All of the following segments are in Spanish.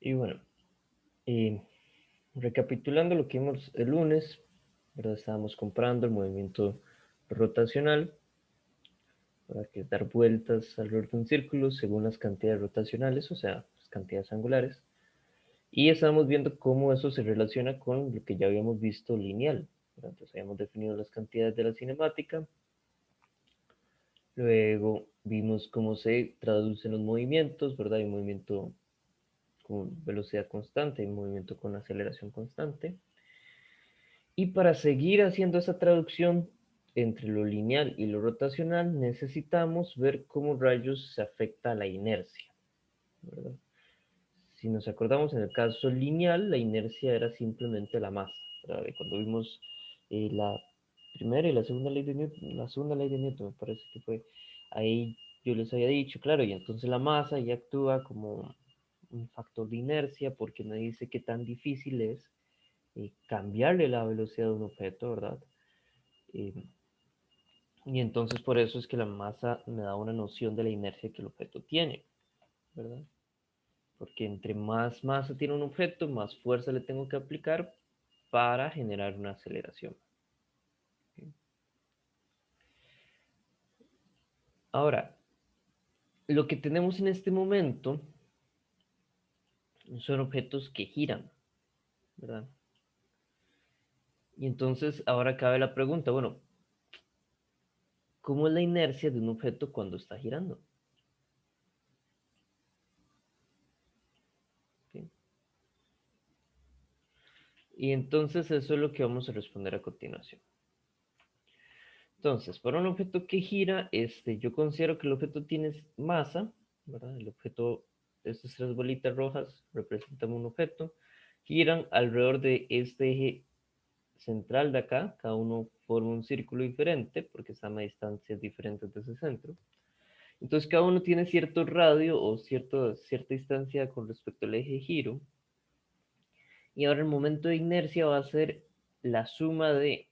Y bueno, eh, recapitulando lo que vimos el lunes, ¿verdad? Estábamos comprando el movimiento rotacional, para que dar vueltas alrededor de un círculo según las cantidades rotacionales, o sea, las cantidades angulares. Y estábamos viendo cómo eso se relaciona con lo que ya habíamos visto lineal, ¿verdad? Entonces habíamos definido las cantidades de la cinemática, luego vimos cómo se traducen los movimientos, ¿verdad? Hay un movimiento con velocidad constante, hay un movimiento con aceleración constante. Y para seguir haciendo esa traducción entre lo lineal y lo rotacional, necesitamos ver cómo rayos se afecta a la inercia, ¿verdad? Si nos acordamos, en el caso lineal, la inercia era simplemente la masa, ¿verdad? Cuando vimos la primera y la segunda ley de Newton, la segunda ley de Newton me parece que fue, ahí yo les había dicho, claro, y entonces la masa ya actúa como un factor de inercia porque me dice qué tan difícil es cambiarle la velocidad de un objeto, ¿verdad? Eh, y entonces por eso es que la masa me da una noción de la inercia que el objeto tiene, ¿verdad? Porque entre más masa tiene un objeto, más fuerza le tengo que aplicar para generar una aceleración. ¿Okay? Ahora, lo que tenemos en este momento son objetos que giran, ¿verdad? Y entonces ahora cabe la pregunta, bueno, ¿cómo es la inercia de un objeto cuando está girando? ¿Okay? Y entonces eso es lo que vamos a responder a continuación. Entonces, para un objeto que gira, yo considero que el objeto tiene masa, ¿verdad? El objeto, estas tres bolitas rojas representan un objeto, giran alrededor de este eje central de acá, cada uno forma un círculo diferente, porque están a distancias diferentes de ese centro. Entonces, cada uno tiene cierto radio o cierta distancia con respecto al eje de giro, y ahora el momento de inercia va a ser la suma de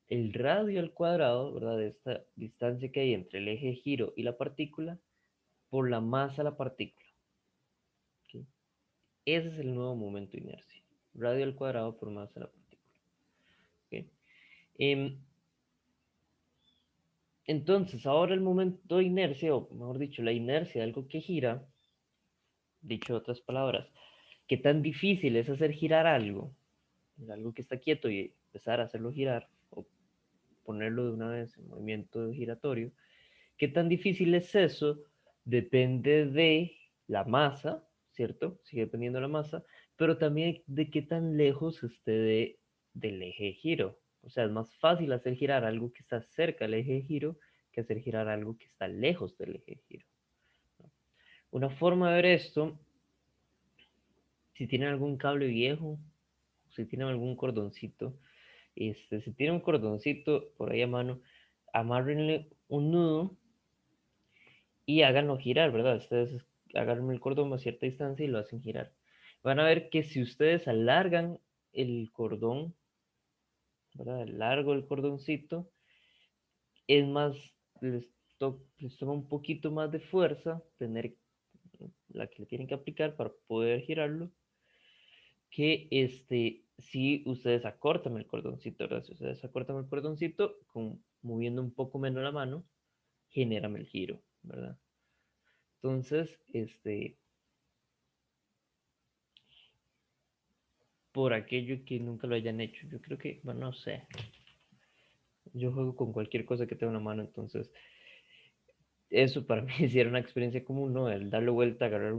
el radio al cuadrado, ¿verdad? De esta distancia que hay entre el eje de giro y la partícula por la masa de la partícula. ¿Okay? Ese es el nuevo momento de inercia. Radio al cuadrado por masa de la partícula. ¿Okay? Em, entonces, ahora el momento de inercia, o mejor dicho, la inercia de algo que gira, dicho de otras palabras, qué tan difícil es hacer girar algo que está quieto y empezar a hacerlo girar, o ponerlo de una vez en movimiento giratorio. ¿Qué tan difícil es eso? Depende de la masa, ¿cierto? Sigue dependiendo de la masa, pero también de qué tan lejos esté del eje de giro. O sea, es más fácil hacer girar algo que está cerca del eje de giro que hacer girar algo que está lejos del eje de giro. Una forma de ver esto, si tienen algún cable viejo, si tienen algún cordoncito, si tienen un cordoncito por ahí a mano, amárrenle un nudo y háganlo girar, ¿verdad? Ustedes agarran el cordón a cierta distancia y lo hacen girar. Van a ver que si ustedes alargan el cordón, ¿verdad? El largo del cordoncito, es más, les toma un poquito más de fuerza tener la que le tienen que aplicar para poder girarlo, que si ustedes acortan el cordoncito, ¿verdad? Si ustedes acortan el cordoncito, moviendo un poco menos la mano, generan el giro, ¿verdad? Entonces, por aquello que nunca lo hayan hecho. Yo creo que, bueno, no sé. Yo juego con cualquier cosa que tenga una mano, entonces eso para mí sí era una experiencia común, ¿no? El darle vuelta, agarrar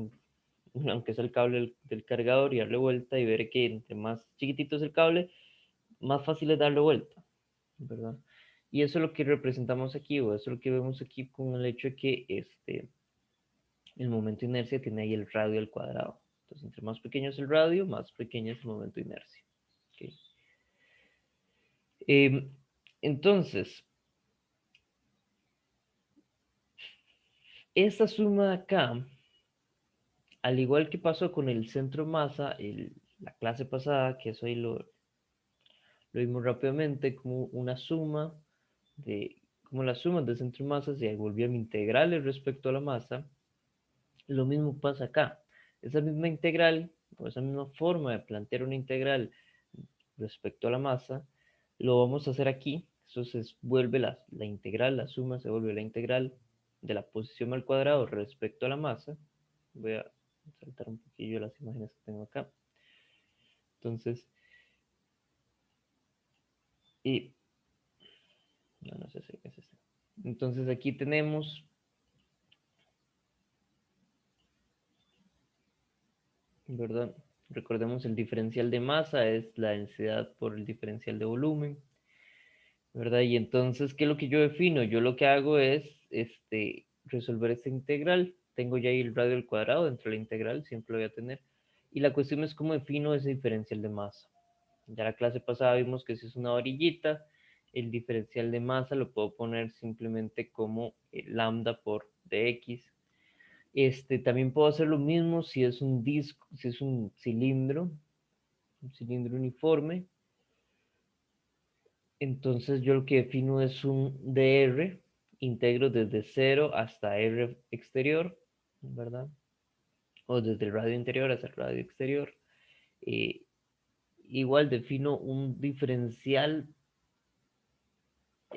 aunque sea el cable del cargador y darle vuelta y ver que entre más chiquitito es el cable, más fácil es darle vuelta, ¿verdad? Y eso es lo que representamos aquí, o eso es lo que vemos aquí con el hecho de que el momento de inercia tiene ahí el radio al cuadrado. Entonces, entre más pequeño es el radio, más pequeño es el momento de inercia. ¿Okay? Eh, entonces, esta suma acá, al igual que pasó con el centro masa, la clase pasada, que eso ahí lo vimos rápidamente, como una suma como las sumas de centro masa se volvían integrales respecto a la masa, lo mismo pasa acá. Esa misma integral, o esa misma forma de plantear una integral respecto a la masa, lo vamos a hacer aquí. Entonces vuelve la integral, la suma se vuelve la integral de la posición al cuadrado respecto a la masa. Voy a saltar un poquillo las imágenes que tengo acá. Entonces, y no sé si es este. Entonces aquí tenemos, ¿verdad? Recordemos el diferencial de masa es la densidad por el diferencial de volumen, ¿verdad? Y entonces, ¿qué es lo que yo defino? Yo lo que hago es resolver esta integral. Tengo ya ahí el radio al cuadrado dentro de la integral, siempre lo voy a tener. Y la cuestión es cómo defino ese diferencial de masa. Ya la clase pasada vimos que si es una varillita, el diferencial de masa lo puedo poner simplemente como lambda por dx. También puedo hacer lo mismo si es un disco, si es un cilindro uniforme. Entonces yo lo que defino es un dr, integro desde 0 hasta r exterior, ¿verdad? O desde el radio interior hasta el radio exterior. Eh, Igual defino un diferencial.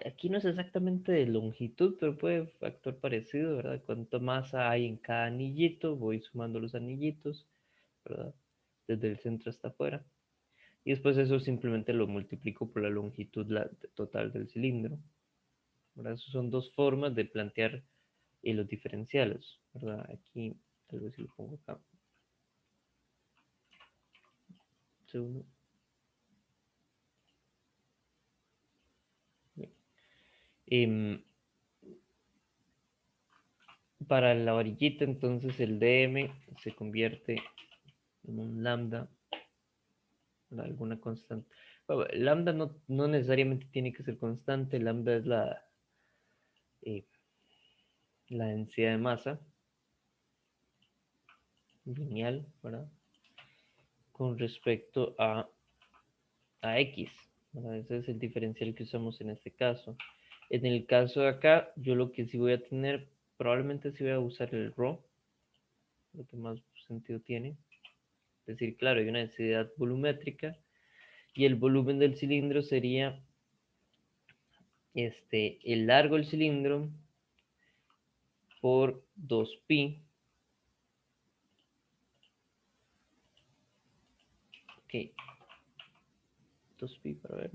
Aquí no es exactamente de longitud, pero puede factor parecido, ¿verdad? Cuánto masa hay en cada anillito, voy sumando los anillitos, ¿verdad? Desde el centro hasta afuera. Y después eso simplemente lo multiplico por la longitud total del cilindro, ¿verdad? Esas son dos formas de plantear los diferenciales, ¿verdad? Aquí, tal vez si lo pongo acá. Segundo. Em, para la varillita, entonces el dm se convierte en un lambda, alguna constante. Bueno, lambda no necesariamente tiene que ser constante, lambda es eh, la densidad de masa lineal, ¿verdad? Con respecto a x, ¿verdad? Ese es el diferencial que usamos en este caso. En el caso de acá, yo lo que sí voy a tener, probablemente sí voy a usar el ρ, lo que más sentido tiene. Es decir, claro, hay una densidad volumétrica y el volumen del cilindro sería el largo del cilindro por 2pi. Ok, 2pi para ver.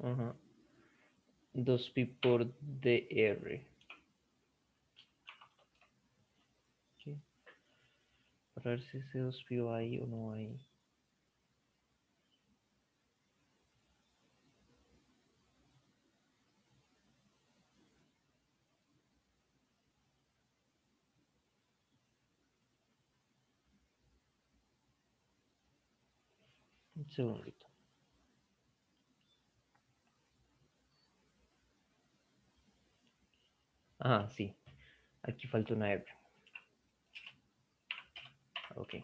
Ajá. 2pi por dr. Okay. Para ver si ese 2pi va ahí o no va ahí. Un segundito. Ah, sí. Aquí falta una R. Ok.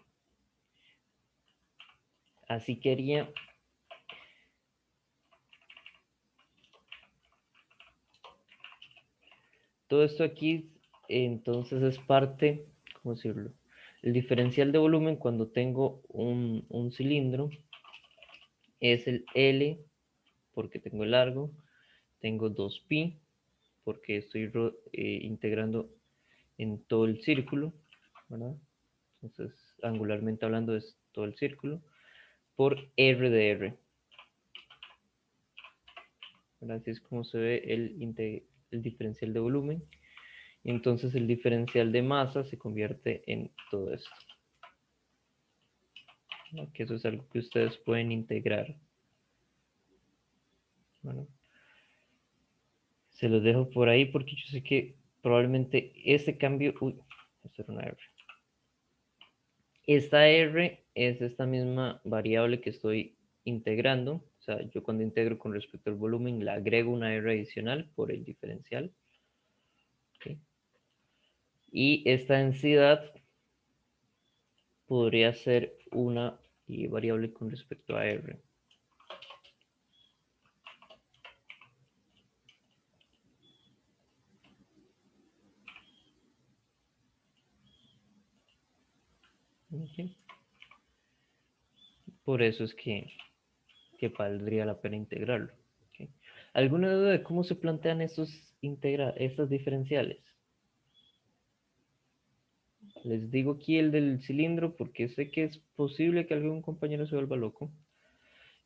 Así quería. Todo esto aquí, entonces es parte, ¿cómo decirlo? El diferencial de volumen cuando tengo un cilindro es el L porque tengo el largo, tengo 2pi porque estoy integrando en todo el círculo, ¿verdad? Entonces, angularmente hablando es todo el círculo, por R de R. ¿Verdad? Así es como se ve el diferencial de volumen. Y entonces el diferencial de masa se convierte en todo esto. ¿No? Que eso es algo que ustedes pueden integrar. Bueno, se los dejo por ahí porque yo sé que probablemente este cambio... Uy, esto era una R. Esta R es esta misma variable que estoy integrando. O sea, yo cuando integro con respecto al volumen le agrego una R adicional por el diferencial. ¿Okay? Y esta densidad podría ser una variable con respecto a R. Ok. Por eso es que valdría la pena integrarlo. Ok. ¿Alguna duda de cómo se plantean estas diferenciales? Les digo aquí el del cilindro porque sé que es posible que algún compañero se vuelva loco.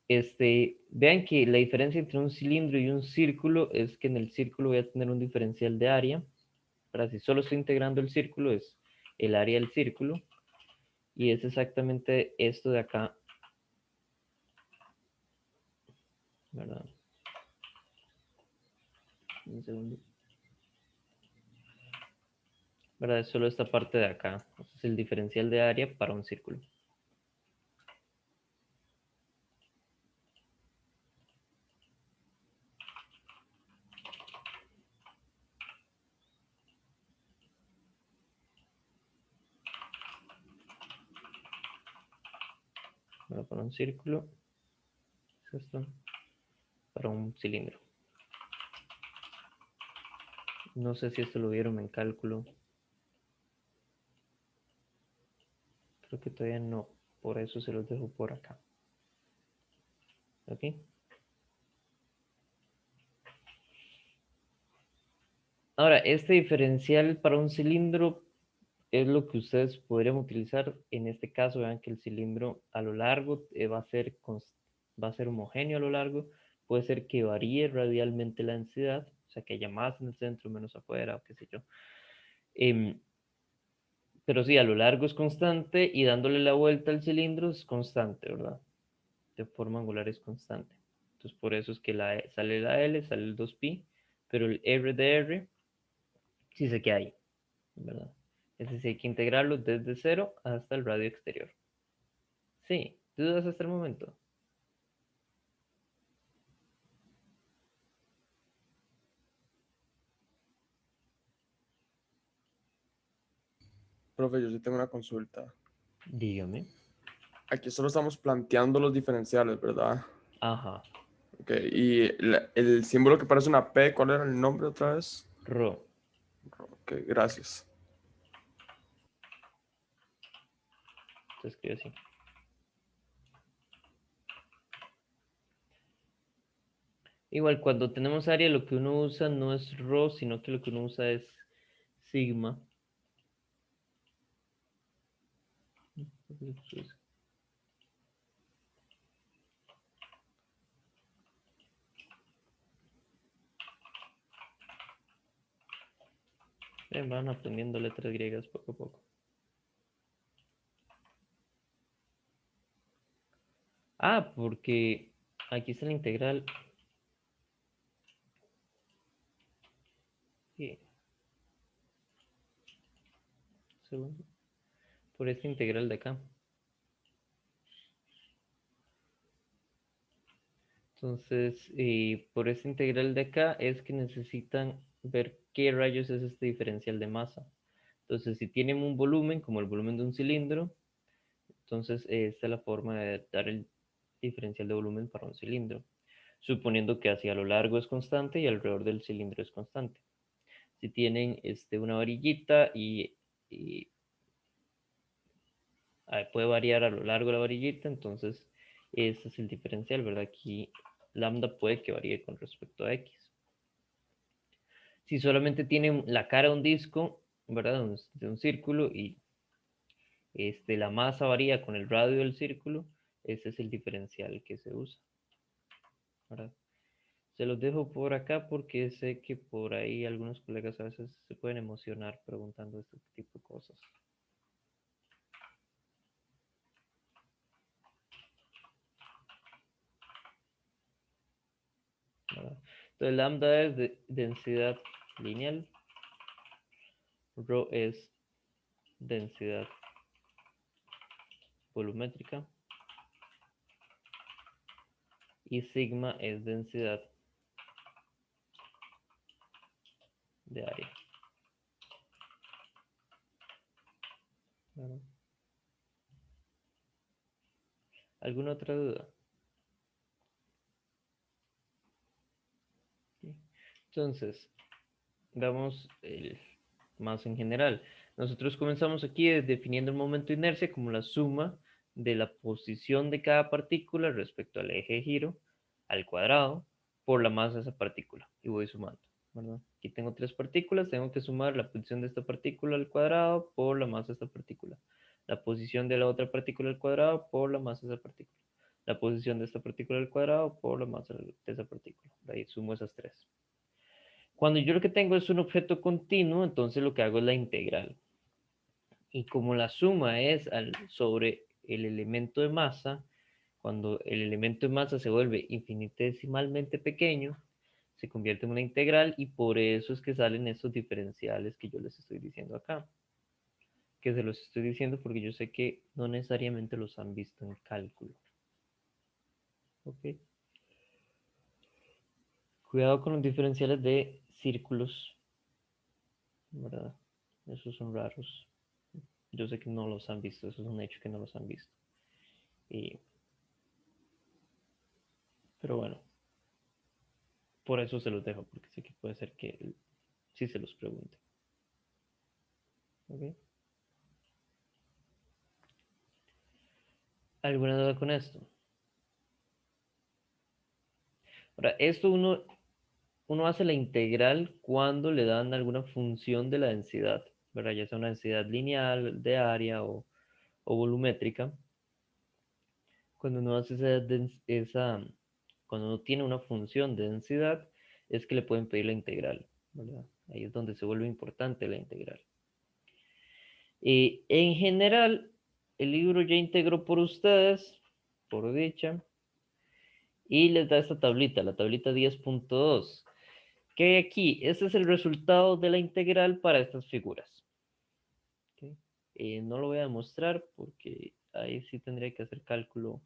Vean que la diferencia entre un cilindro y un círculo es que en el círculo voy a tener un diferencial de área. Para si solo estoy integrando el círculo es el área del círculo. Y es exactamente esto de acá, ¿verdad? Un segundo. ¿Verdad? Es solo esta parte de acá. Este es el diferencial de área para un círculo. Bueno, para un círculo es esto. Para un cilindro. No sé si esto lo vieron en cálculo. Creo que todavía no. Por eso se los dejo por acá. ¿Ok? Ahora, este diferencial para un cilindro es lo que ustedes podrían utilizar. En este caso, vean que el cilindro a lo largo va a ser homogéneo a lo largo. Puede ser que varíe radialmente la densidad, o sea, que haya más en el centro, menos afuera, o qué sé yo. Em, pero sí, a lo largo es constante y dándole la vuelta al cilindro es constante, ¿verdad? De forma angular es constante. Entonces, por eso es que sale la L, sale el 2pi, pero el R de R sí se queda ahí, ¿verdad? Es decir, hay que integrarlo desde cero hasta el radio exterior. Sí, dudas hasta el momento. Profe, yo sí tengo una consulta. Dígame. Aquí solo estamos planteando los diferenciales, ¿verdad? Ajá. Ok, y el símbolo que parece una P, ¿cuál era el nombre otra vez? Rho. Ok, gracias. Se escribe así. Igual, cuando tenemos área, lo que uno usa no es rho, sino que lo que uno usa es sigma. Van aprendiendo letras griegas poco a poco. Ah, porque aquí está la integral. Sí, segundo. Por esta integral de acá. Entonces, por esta integral de acá es que necesitan ver qué rayos es este diferencial de masa. Entonces, si tienen un volumen, como el volumen de un cilindro, entonces esta es la forma de dar el diferencial de volumen para un cilindro, suponiendo que hacia lo largo es constante y alrededor del cilindro es constante. Si tienen una varillita y puede variar a lo largo de la varillita, entonces ese es el diferencial, ¿verdad? Aquí lambda puede que varíe con respecto a x. Si solamente tiene la cara de un disco, ¿verdad? De un círculo y la masa varía con el radio del círculo, ese es el diferencial que se usa, ¿verdad? Se los dejo por acá porque sé que por ahí algunos colegas a veces se pueden emocionar preguntando este tipo de cosas, ¿verdad? Entonces, lambda es de densidad lineal, rho es densidad volumétrica y sigma es densidad de área, ¿verdad? ¿Alguna otra duda? Sí. Entonces, veamos el más en general. Nosotros comenzamos aquí definiendo el momento de inercia como la suma de la posición de cada partícula respecto al eje de giro al cuadrado por la masa de esa partícula. Y voy sumando, ¿verdad? Aquí tengo tres partículas, tengo que sumar la posición de esta partícula al cuadrado por la masa de esta partícula. La posición de la otra partícula al cuadrado por la masa de esa partícula. La posición de esta partícula al cuadrado por la masa de esa partícula. De ahí sumo esas tres. Cuando yo lo que tengo es un objeto continuo, entonces lo que hago es la integral. Y como la suma es sobre el elemento de masa, cuando el elemento de masa se vuelve infinitesimalmente pequeño, se convierte en una integral y por eso es que salen estos diferenciales que yo les estoy diciendo acá. Que se los estoy diciendo porque yo sé que no necesariamente los han visto en cálculo. ¿Ok? Cuidado con los diferenciales de círculos, ¿verdad? Esos son raros. Yo sé que no los han visto, eso es un hecho que no los han visto. Y, pero bueno, por eso se los dejo, porque sé que puede ser que sí se los pregunte. ¿Ok? ¿Alguna duda con esto? Ahora, esto uno hace la integral cuando le dan alguna función de la densidad, ¿verdad? Ya sea una densidad lineal, de área o volumétrica. Cuando uno hace cuando uno tiene una función de densidad, es que le pueden pedir la integral, ¿verdad? Ahí es donde se vuelve importante la integral. En general, el libro ya integró por ustedes, por dicha, y les da esta tablita, la tablita 10.2. ¿Qué hay aquí? Ese es el resultado de la integral para estas figuras. ¿Ok? No lo voy a demostrar porque ahí sí tendría que hacer cálculo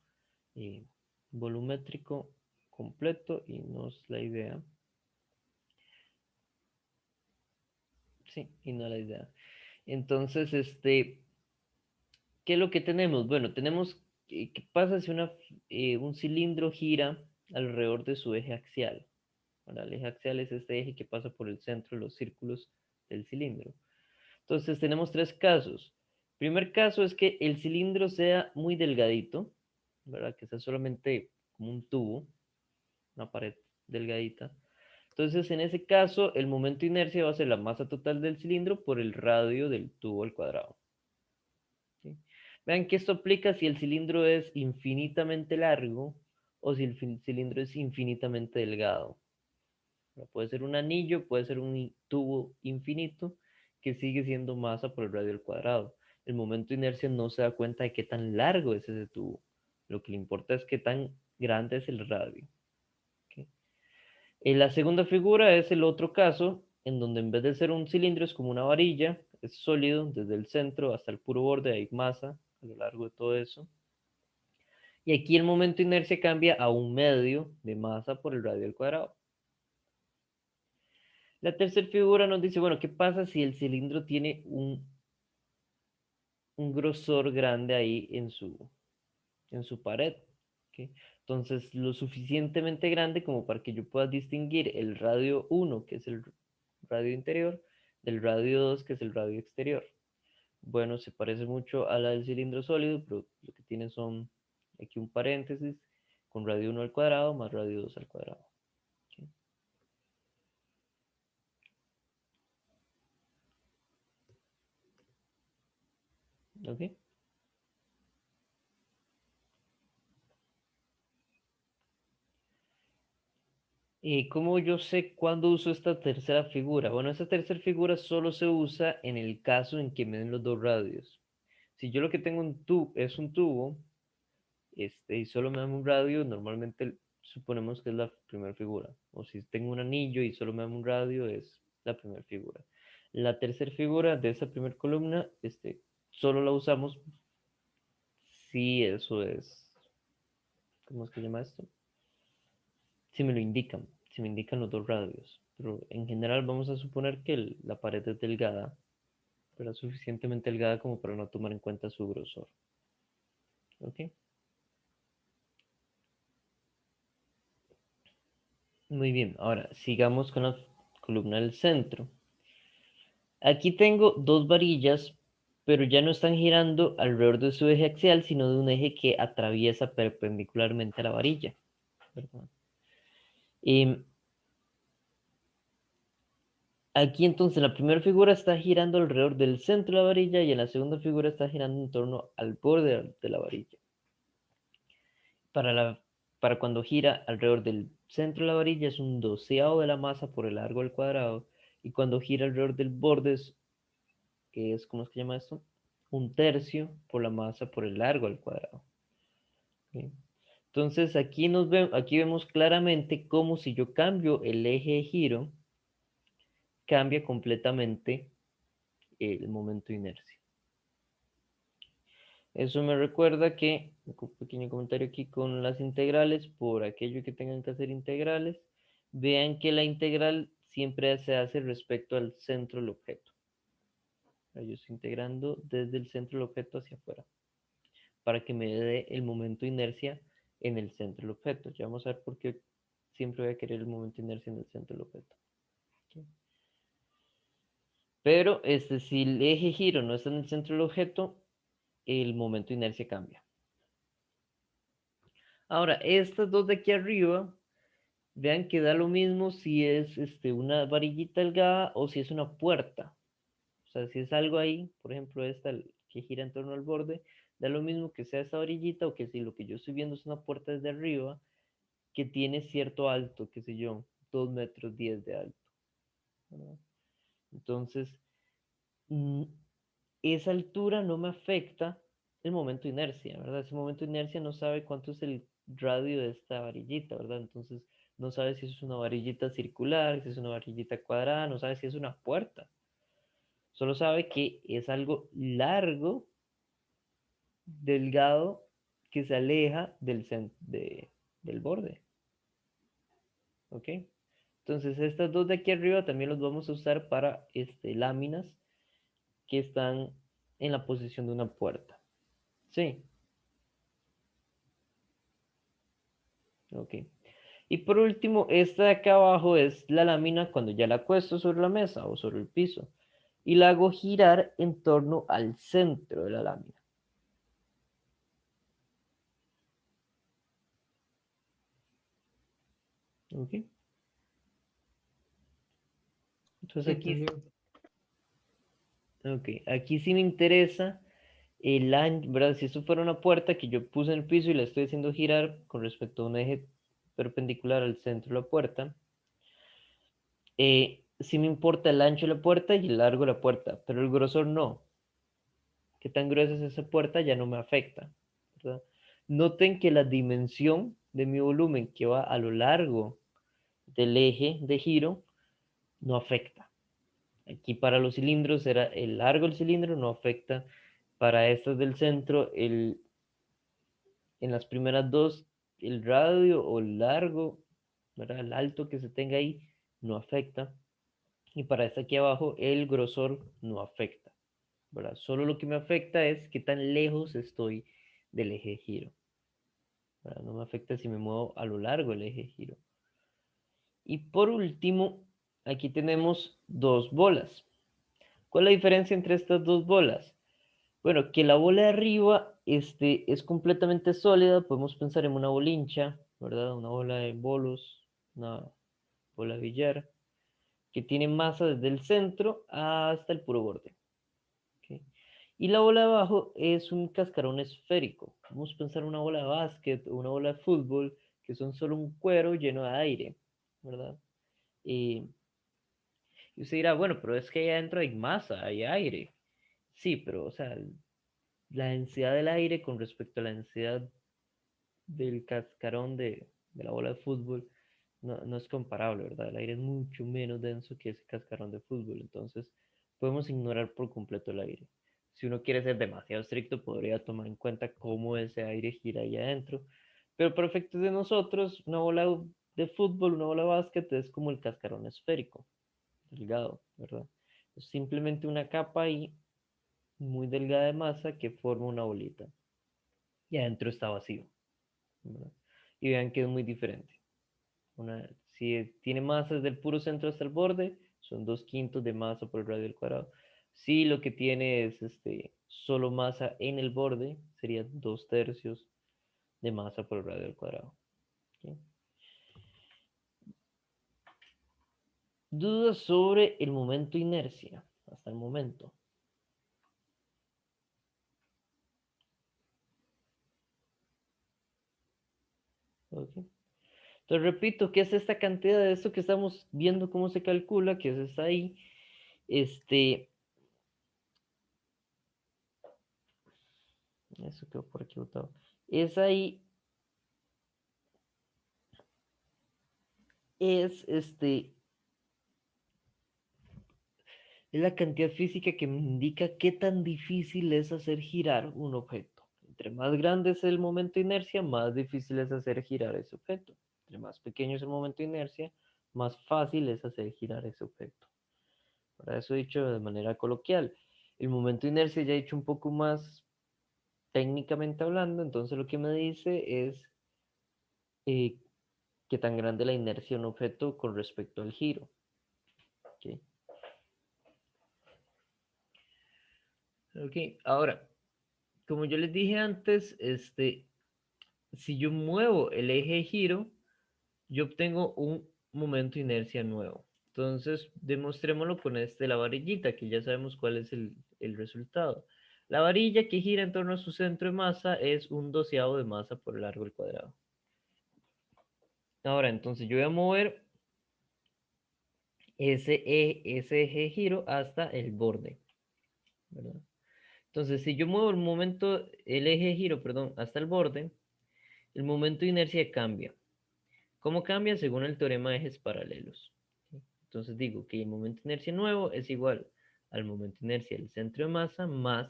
eh, volumétrico completo y no es la idea. Sí, y no es la idea. Entonces, ¿qué es lo que tenemos? Bueno, tenemos qué pasa si un cilindro gira alrededor de su eje axial. Ahora, el eje axial es este eje que pasa por el centro de los círculos del cilindro. Entonces, tenemos tres casos. Primer caso es que el cilindro sea muy delgadito, ¿verdad? Que sea solamente como un tubo, una pared delgadita. Entonces, en ese caso, el momento de inercia va a ser la masa total del cilindro por el radio del tubo al cuadrado. ¿Sí? Vean que esto aplica si el cilindro es infinitamente largo o si el cilindro es infinitamente delgado. Puede ser un anillo, puede ser un tubo infinito que sigue siendo masa por el radio al cuadrado. El momento de inercia no se da cuenta de qué tan largo es ese tubo. Lo que le importa es qué tan grande es el radio. ¿Ok? La segunda figura es el otro caso, en donde en vez de ser un cilindro es como una varilla, es sólido desde el centro hasta el puro borde, hay masa a lo largo de todo eso. Y aquí el momento de inercia cambia a un medio de masa por el radio al cuadrado. La tercera figura nos dice, bueno, ¿qué pasa si el cilindro tiene un grosor grande ahí en su pared? ¿Ok? Entonces, lo suficientemente grande como para que yo pueda distinguir el radio 1, que es el radio interior, del radio 2, que es el radio exterior. Bueno, se parece mucho a la del cilindro sólido, pero lo que tiene son aquí un paréntesis con radio 1 al cuadrado más radio 2 al cuadrado. ¿Ok? ¿Ok? ¿Cómo yo sé cuándo uso esta tercera figura? Bueno, esta tercera figura solo se usa en el caso en que me den los dos radios. Si yo lo que tengo es un tubo, y solo me dan un radio, normalmente suponemos que es la primera figura. O si tengo un anillo y solo me dan un radio, es la primera figura. La tercera figura de esa primera columna, solo la usamos si eso es, ¿cómo es que se llama esto? Si me lo indican, si me indican los dos radios. Pero en general vamos a suponer que la pared es delgada, pero suficientemente delgada como para no tomar en cuenta su grosor. ¿Ok? Muy bien, ahora sigamos con la columna del centro. Aquí tengo dos varillas, pero ya no están girando alrededor de su eje axial, sino de un eje que atraviesa perpendicularmente a la varilla, ¿verdad? Em, Aquí entonces la primera figura está girando alrededor del centro de la varilla y en la segunda figura está girando en torno al borde de la varilla. Para, para cuando gira alrededor del centro de la varilla es un doceavo de la masa por el largo del cuadrado, y cuando gira alrededor del borde es ¿cómo se llama esto? Un tercio por la masa por el largo del cuadrado. ¿Ok? Entonces aquí vemos claramente cómo si yo cambio el eje de giro, cambia completamente el momento de inercia. Eso me recuerda que, un pequeño comentario aquí con las integrales, por aquello que tengan que hacer integrales, vean que la integral siempre se hace respecto al centro del objeto. Yo estoy integrando desde el centro del objeto hacia afuera, para que me dé el momento de inercia en el centro del objeto. Ya vamos a ver por qué siempre voy a querer el momento de inercia en el centro del objeto. ¿Sí? Pero si el eje giro no está en el centro del objeto, el momento de inercia cambia. Ahora, estas dos de aquí arriba, vean que da lo mismo si es una varillita delgada o si es una puerta. O sea, si es algo ahí, por ejemplo, esta que gira en torno al borde, da lo mismo que sea esta varillita o que si lo que yo estoy viendo es una puerta desde arriba que tiene cierto alto, qué sé yo, 2,10 m de alto, ¿verdad? Entonces, mm, esa altura no me afecta el momento de inercia, ¿verdad? Ese momento de inercia no sabe cuánto es el radio de esta varillita, ¿verdad? Entonces, no sabe si es una varillita circular, si es una varillita cuadrada, no sabe si es una puerta. Solo sabe que es algo largo, delgado, que se aleja del borde. ¿Ok? Entonces, estas dos de aquí arriba también los vamos a usar para láminas que están en la posición de una puerta. Sí, ok. Y por último, esta de acá abajo es la lámina cuando ya la acuesto sobre la mesa o sobre el piso y la hago girar en torno al centro de la lámina. ¿Ok? Sí, Entonces entendido. aquí sí me interesa el ancho, ¿verdad? Si esto fuera una puerta que yo puse en el piso y la estoy haciendo girar con respecto a un eje perpendicular al centro de la puerta, sí me importa el ancho de la puerta y el largo de la puerta, pero el grosor no. Qué tan gruesa es esa puerta ya no me afecta, ¿verdad? Noten que la dimensión de mi volumen que va a lo largo del eje de giro no afecta. Aquí para los cilindros era el largo del cilindro, no afecta. Para estas del centro, en las primeras dos, el radio o el largo, ¿verdad? El alto que se tenga ahí, no afecta. Y para esta aquí abajo, el grosor no afecta, ¿verdad? Solo lo que me afecta es qué tan lejos estoy del eje de giro, ¿verdad? No me afecta si me muevo a lo largo del eje de giro. Y por último, aquí tenemos dos bolas. ¿Cuál es la diferencia entre estas dos bolas? Bueno, que la bola de arriba es completamente sólida, podemos pensar en una bolincha, ¿verdad? Una bola de bolos, una bola de billar, que tiene masa desde el centro hasta el puro borde. ¿Ok? Y la bola de abajo es un cascarón esférico. Vamos a pensar en una bola de básquet o una bola de fútbol, que son solo un cuero lleno de aire, ¿verdad? Y usted dirá, bueno, pero es que ahí adentro hay masa, hay aire. Sí, pero, o sea, la densidad del aire con respecto a la densidad del cascarón de la bola de fútbol no es comparable, ¿verdad? El aire es mucho menos denso que ese cascarón de fútbol, entonces podemos ignorar por completo el aire. Si uno quiere ser demasiado estricto, podría tomar en cuenta cómo ese aire gira ahí adentro, pero para efectos de nosotros, una bola de fútbol, una bola de básquet es como el cascarón esférico, delgado, ¿verdad? Es simplemente una capa ahí muy delgada de masa que forma una bolita y adentro está vacío, ¿verdad? Y vean que es muy diferente. Si tiene masa desde el puro centro hasta el borde, son 2/5 de masa por el radio al cuadrado. Si lo que tiene es solo masa en el borde, sería 2/3 de masa por el radio al cuadrado. ¿Ok? Dudas sobre el momento inercia hasta el momento. ¿Ok? Entonces repito, ¿qué es esta cantidad de esto que estamos viendo cómo se calcula? ¿Qué es esta ahí? Eso quedó por aquí botado. Es ahí, es es la cantidad física que me indica qué tan difícil es hacer girar un objeto. Entre más grande es el momento de inercia, más difícil es hacer girar ese objeto. Entre más pequeño es el momento de inercia, más fácil es hacer girar ese objeto. Para eso he dicho de manera coloquial. El momento de inercia ya he dicho un poco más técnicamente hablando, entonces lo que me dice es eh, qué tan grande la inercia de un objeto con respecto al giro. ¿Ok? Ok, ahora, como yo les dije antes, si yo muevo el eje de giro, yo obtengo un momento de inercia nuevo. Entonces, demostrémoslo con la varillita, que ya sabemos cuál es el resultado. La varilla que gira en torno a su centro de masa es un doceavo de masa por el largo al cuadrado. Ahora, entonces yo voy a mover ese eje de giro hasta el borde, ¿verdad? Entonces, si yo muevo el eje de giro, perdón, hasta el borde, el momento de inercia cambia. ¿Cómo cambia? Según el teorema de ejes paralelos. Entonces digo que el momento de inercia nuevo es igual al momento de inercia del centro de masa más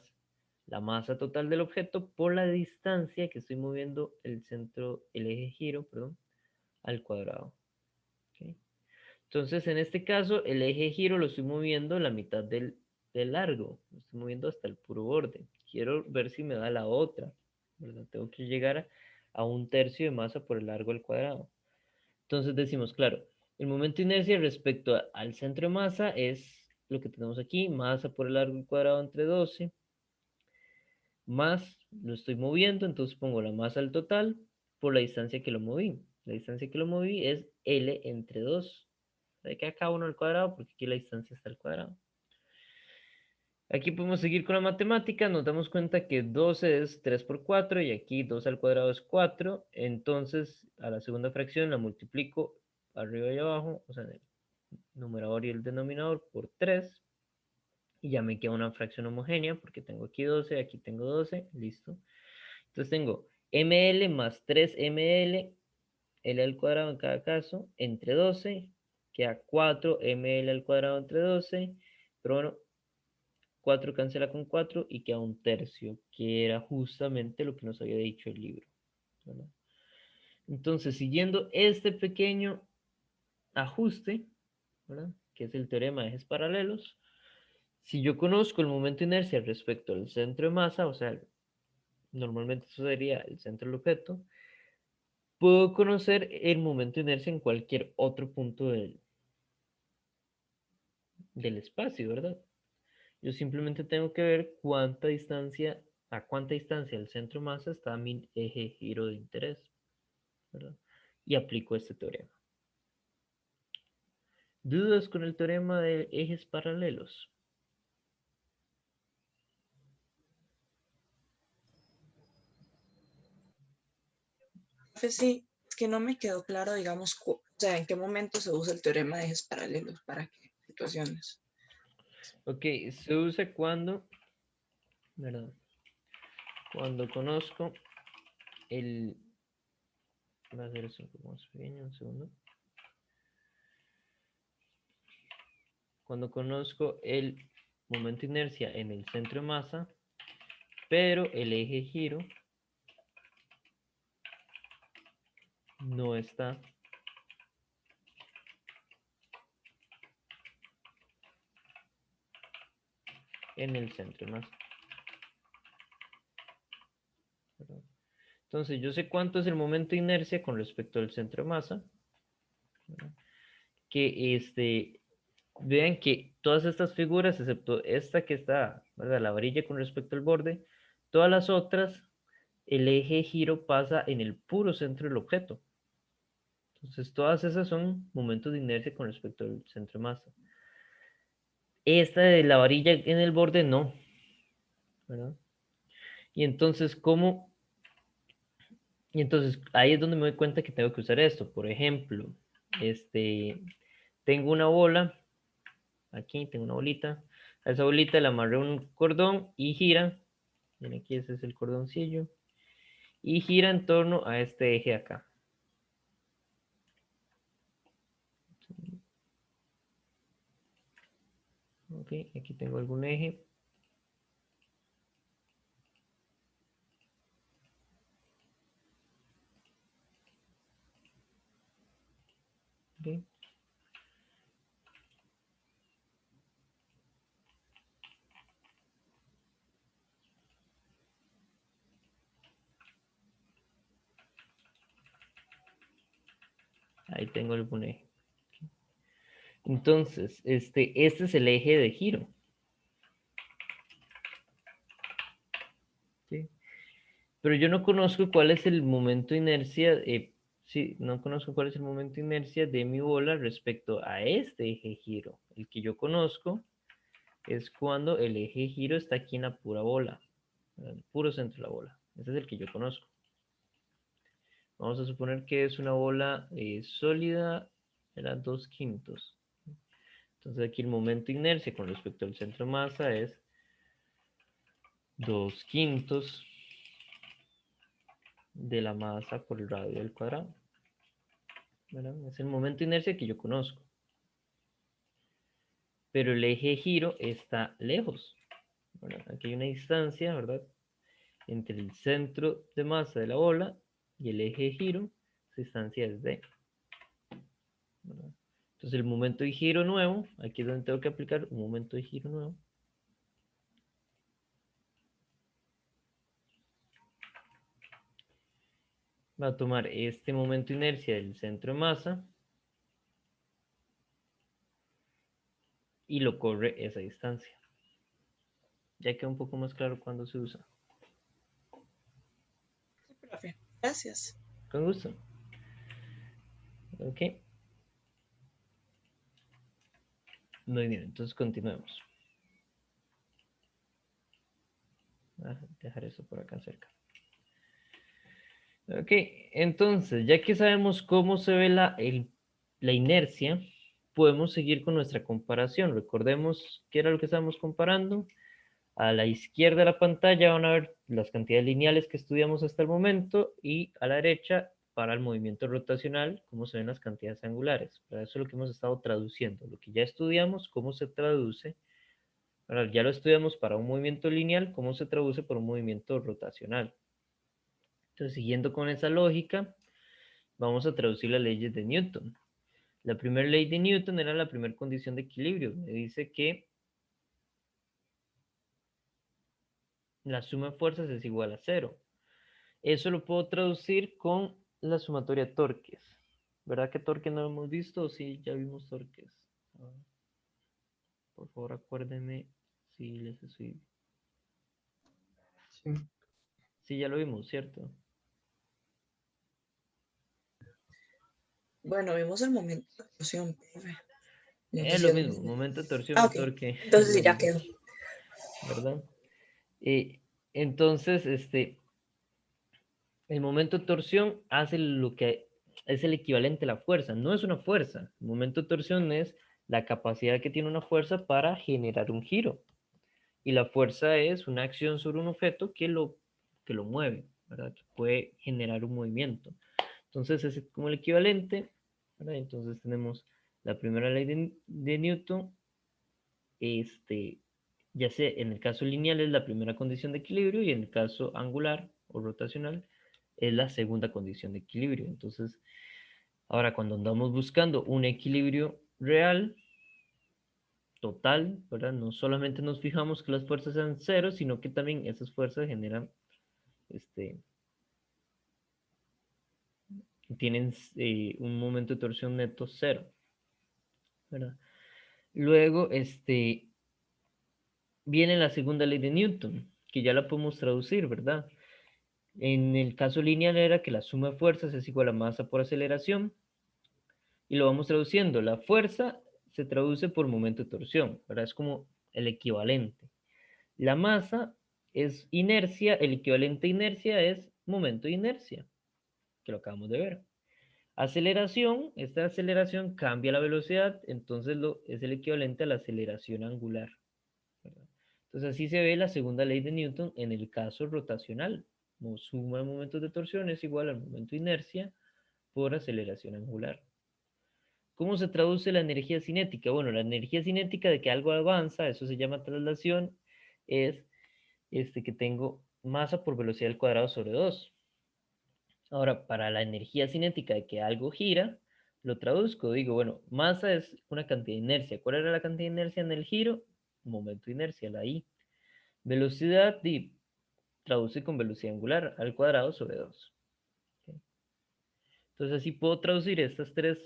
la masa total del objeto por la distancia que estoy moviendo el eje de giro, perdón, al cuadrado. ¿Ok? Entonces, en este caso, el eje de giro lo estoy moviendo la mitad del largo, lo estoy moviendo hasta el puro borde. Quiero ver si me da la otra, ¿verdad? Tengo que llegar a 1/3 de masa por el largo al cuadrado. Entonces decimos, claro, el momento de inercia respecto al centro de masa es lo que tenemos aquí, masa por el largo al cuadrado entre 12, más lo estoy moviendo, entonces pongo la masa al total por la distancia que lo moví. La distancia que lo moví es L entre 2. Hay que acá 1 al cuadrado porque aquí la distancia está al cuadrado. Aquí podemos seguir con la matemática, nos damos cuenta que 12 es 3 por 4 y aquí 2 al cuadrado es 4, entonces a la segunda fracción la multiplico arriba y abajo, o sea, en el numerador y el denominador por 3 y ya me queda una fracción homogénea porque tengo aquí tengo 12, listo. Entonces tengo ml más 3ml, l al cuadrado en cada caso, entre 12, queda 4ml al cuadrado entre 12, pero bueno, 4 cancela con 4 y queda 1/3, que era justamente lo que nos había dicho el libro, ¿verdad? Entonces, siguiendo este pequeño ajuste, ¿verdad? Que es el teorema de ejes paralelos, si yo conozco el momento de inercia respecto al centro de masa, o sea, normalmente eso sería el centro del objeto, puedo conocer el momento de inercia en cualquier otro punto del espacio, ¿verdad? Yo simplemente tengo que ver a cuánta distancia del centro de masa está mi eje de giro de interés, ¿verdad? Y aplico este teorema. ¿Dudas con el teorema de ejes paralelos? Pues sí, es que no me quedó claro, digamos, o sea, en qué momento se usa el teorema de ejes paralelos, para qué situaciones. Ok, se usa cuando, ¿verdad? Cuando conozco el... Voy a hacer esto un poco más pequeño, un segundo. Cuando conozco el momento de inercia en el centro de masa, pero el eje de giro no está en el centro de masa, ¿verdad? Entonces, yo sé cuánto es el momento de inercia con respecto al centro de masa, ¿verdad? Que vean que todas estas figuras, excepto esta que está, ¿verdad? La varilla con respecto al borde, todas las otras, el eje de giro pasa en el puro centro del objeto. Entonces, todas esas son momentos de inercia con respecto al centro de masa. Esta de la varilla en el borde no, ¿verdad? Y entonces, ¿cómo? Y entonces ahí es donde me doy cuenta que tengo que usar esto. Por ejemplo, tengo una bola, aquí tengo una bolita. A esa bolita le amarré un cordón y gira. Miren aquí, ese es el cordoncillo. Y gira en torno a este eje acá. Ok, aquí tengo algún eje. Ok. Ahí tengo algún eje. Entonces, este es el eje de giro. ¿Sí? Pero yo no conozco cuál es el momento de inercia, sí, no conozco cuál es el momento de inercia de mi bola respecto a este eje de giro. El que yo conozco es cuando el eje de giro está aquí en la pura bola, en el puro centro de la bola. Ese es el que yo conozco. Vamos a suponer que es una bola sólida, era 2/5. Entonces aquí el momento de inercia con respecto al centro de masa es 2/5 de la masa por el radio al cuadrado. ¿Verdad? Es el momento de inercia que yo conozco. Pero el eje de giro está lejos. ¿Verdad? Aquí hay una distancia, ¿verdad? Entre el centro de masa de la bola y el eje de giro. Esa distancia es D. ¿Verdad? Entonces el momento de giro nuevo, aquí es donde tengo que aplicar un momento de giro nuevo. Va a tomar este momento de inercia del centro de masa y lo corre esa distancia. Ya queda un poco más claro cuándo se usa. Sí, profe. Gracias. Con gusto. Ok. Muy bien, entonces continuemos. Voy a dejar eso por acá cerca. Ok, entonces, ya que sabemos cómo se ve la inercia, podemos seguir con nuestra comparación. Recordemos qué era lo que estábamos comparando. A la izquierda de la pantalla van a ver las cantidades lineales que estudiamos hasta el momento y a la derecha para el movimiento rotacional, cómo se ven las cantidades angulares. Para eso es lo que hemos estado traduciendo. Lo que ya estudiamos, cómo se traduce. Ahora, ya lo estudiamos para un movimiento lineal, cómo se traduce por un movimiento rotacional. Entonces, siguiendo con esa lógica, vamos a traducir las leyes de Newton. La primera ley de Newton era la primera condición de equilibrio. Me dice que la suma de fuerzas es igual a cero. Eso lo puedo traducir con la sumatoria de torques. ¿Verdad que torques no lo hemos visto? Sí, ya vimos torques. Por favor, acuérdenme si les estoy... Sí. Sí, ya lo vimos, ¿cierto? Bueno, vimos el momento de torsión, profe. No sé Es si lo es lo mismo, mismo. momento de torsión Ah, y ok. torque es Entonces lo sí, ya mismo, quedó. ¿verdad? Entonces, el momento de torsión hace lo que es el equivalente a la fuerza. No es una fuerza. El momento de torsión es la capacidad que tiene una fuerza para generar un giro. Y la fuerza es una acción sobre un objeto que lo mueve, ¿verdad? Que puede generar un movimiento. Entonces es como el equivalente, ¿verdad? Entonces tenemos la primera ley de Newton, ya sea en el caso lineal es la primera condición de equilibrio y en el caso angular o rotacional es la segunda condición de equilibrio. Entonces, ahora cuando andamos buscando un equilibrio real, total, ¿verdad? No solamente nos fijamos que las fuerzas sean cero, sino que también esas fuerzas generan, este, tienen un momento de torsión neto cero, ¿verdad? Luego, viene la segunda ley de Newton, que ya la podemos traducir, ¿verdad? En el caso lineal era que la suma de fuerzas es igual a masa por aceleración, y lo vamos traduciendo. La fuerza se traduce por momento de torsión, ¿verdad? Es como el equivalente. La masa es inercia, el equivalente a inercia es momento de inercia, que lo acabamos de ver. Aceleración, esta aceleración cambia la velocidad, entonces es el equivalente a la aceleración angular, ¿verdad? Entonces así se ve la segunda ley de Newton en el caso rotacional. Como suma de momentos de torsión es igual al momento de inercia por aceleración angular. ¿Cómo se traduce la energía cinética? Bueno, la energía cinética de que algo avanza, eso se llama traslación, es que tengo masa por velocidad al cuadrado sobre 2. Ahora, para la energía cinética de que algo gira, lo traduzco, digo, bueno, masa es una cantidad de inercia. ¿Cuál era la cantidad de inercia en el giro? Momento de inercia, la I. Velocidad, traduce con velocidad angular al cuadrado sobre 2. ¿Ok? Entonces así puedo traducir estas tres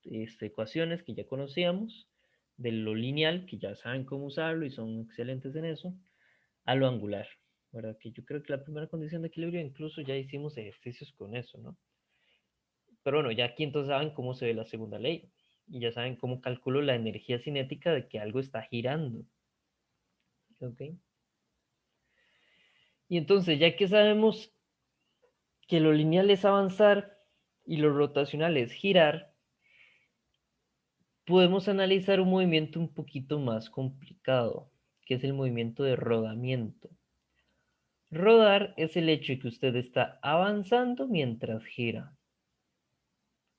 ecuaciones que ya conocíamos, de lo lineal, que ya saben cómo usarlo y son excelentes en eso, a lo angular, ¿verdad? Que yo creo que la primera condición de equilibrio incluso ya hicimos ejercicios con eso, ¿no? Pero bueno, ya aquí entonces saben cómo se ve la segunda ley y ya saben cómo calculo la energía cinética de que algo está girando, ¿ok? Y entonces, ya que sabemos que lo lineal es avanzar y lo rotacional es girar, podemos analizar un movimiento un poquito más complicado, que es el movimiento de rodamiento. Rodar es el hecho de que usted está avanzando mientras gira.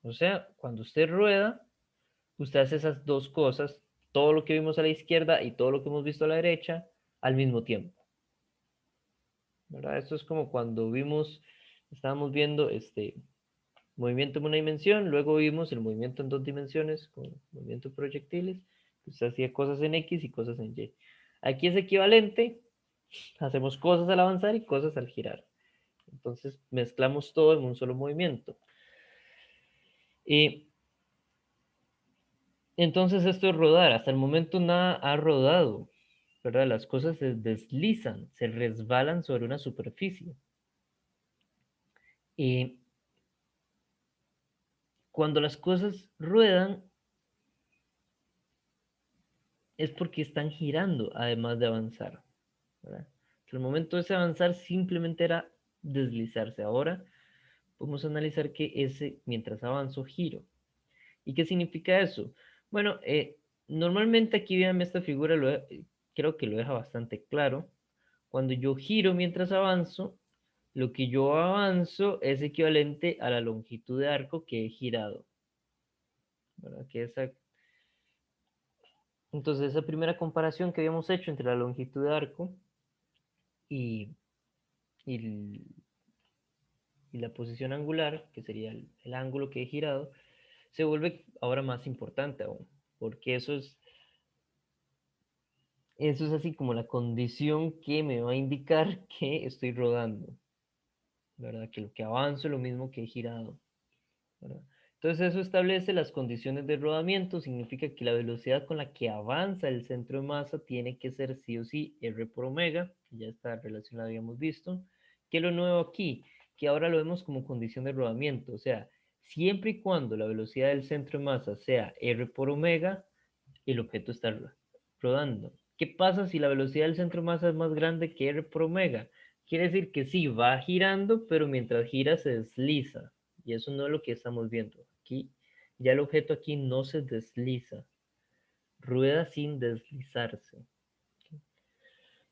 O sea, cuando usted rueda, usted hace esas dos cosas, todo lo que vimos a la izquierda y todo lo que hemos visto a la derecha, al mismo tiempo, ¿verdad? Esto es como cuando estábamos viendo movimiento en una dimensión, luego vimos el movimiento en dos dimensiones con movimiento de proyectiles, usted hacía cosas en X y cosas en Y. Aquí es equivalente, hacemos cosas al avanzar y cosas al girar. Entonces mezclamos todo en un solo movimiento. Y entonces esto es rodar. Hasta el momento nada ha rodado, ¿verdad? Las cosas se deslizan, se resbalan sobre una superficie. Y cuando las cosas ruedan es porque están girando, además de avanzar, ¿verdad? Hasta el momento de ese avanzar simplemente era deslizarse. Ahora podemos analizar que mientras avanzo, giro. ¿Y qué significa eso? Bueno, normalmente aquí vean esta figura, creo que lo deja bastante claro. Cuando yo giro mientras avanzo, lo que yo avanzo es equivalente a la longitud de arco que he girado, ¿verdad? Entonces, esa primera comparación que habíamos hecho entre la longitud de arco y, y, y la posición angular, que sería el ángulo que he girado, se vuelve ahora más importante aún, porque eso es así como la condición que me va a indicar que estoy rodando, ¿verdad? Que lo que avanzo es lo mismo que he girado, ¿verdad? Entonces eso establece las condiciones de rodamiento, significa que la velocidad con la que avanza el centro de masa tiene que ser sí o sí R por omega, que ya esta relación la habíamos visto. ¿Qué es lo nuevo aquí? Que ahora lo vemos como condición de rodamiento, o sea, siempre y cuando la velocidad del centro de masa sea R por omega, el objeto está rodando. ¿Qué pasa si la velocidad del centro de masa es más grande que R por omega? Quiere decir que sí, va girando, pero mientras gira se desliza. Y eso no es lo que estamos viendo. Aquí, ya el objeto aquí no se desliza. Rueda sin deslizarse.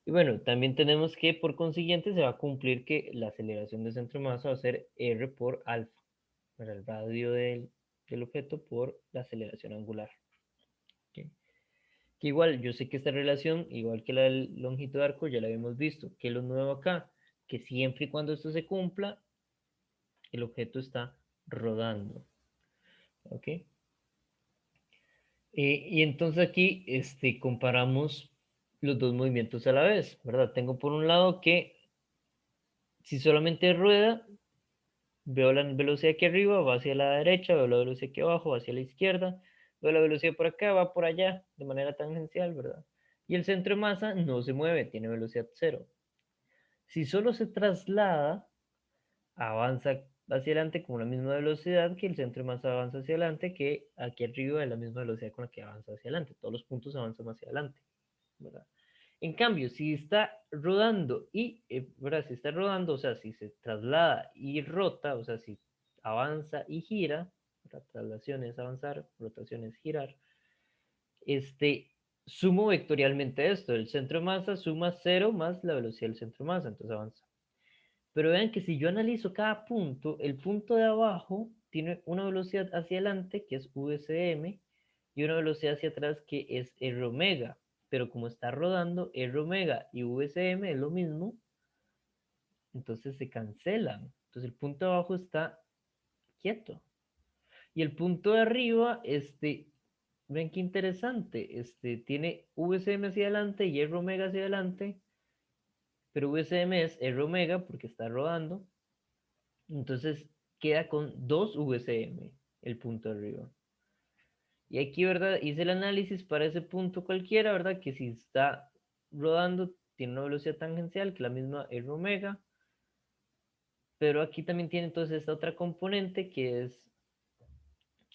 Y bueno, también tenemos que por consiguiente se va a cumplir que la aceleración del centro de masa va a ser R por alfa. Para el radio del objeto por la aceleración angular. ¿Ok? Que igual, yo sé que esta relación, igual que la longitud de arco, ya la habíamos visto. ¿Qué es lo nuevo acá? Que siempre y cuando esto se cumpla, el objeto está rodando. ¿Ok? Y entonces aquí comparamos los dos movimientos a la vez, ¿verdad? Tengo por un lado que si solamente rueda, veo la velocidad aquí arriba, va hacia la derecha, veo la velocidad aquí abajo, va hacia la izquierda. Toda la velocidad por acá va por allá de manera tangencial, ¿verdad? Y el centro de masa no se mueve, tiene velocidad cero. Si solo se traslada, avanza hacia adelante con la misma velocidad que el centro de masa avanza hacia adelante, que aquí arriba es la misma velocidad con la que avanza hacia adelante. Todos los puntos avanzan hacia adelante, ¿verdad? En cambio, si está rodando ¿verdad? Si está rodando, o sea, si se traslada y rota, o sea, si avanza y gira, ¿verdad? Traslación es avanzar, rotación es girar, sumo vectorialmente esto, el centro de masa suma cero más la velocidad del centro de masa, entonces avanza. Pero vean que si yo analizo cada punto, el punto de abajo tiene una velocidad hacia adelante, que es VCM, y una velocidad hacia atrás, que es R omega. Pero como está rodando, R omega y VCM es lo mismo, entonces se cancelan. Entonces el punto de abajo está quieto. Y el punto de arriba, ven qué interesante, tiene VCM hacia adelante y R omega hacia adelante, pero VCM es R omega porque está rodando. Entonces queda con 2 VCM el punto de arriba. Y aquí, ¿verdad? Hice el análisis para ese punto cualquiera, ¿verdad? Que si está rodando, tiene una velocidad tangencial, que es la misma R omega. Pero aquí también tiene entonces esta otra componente que es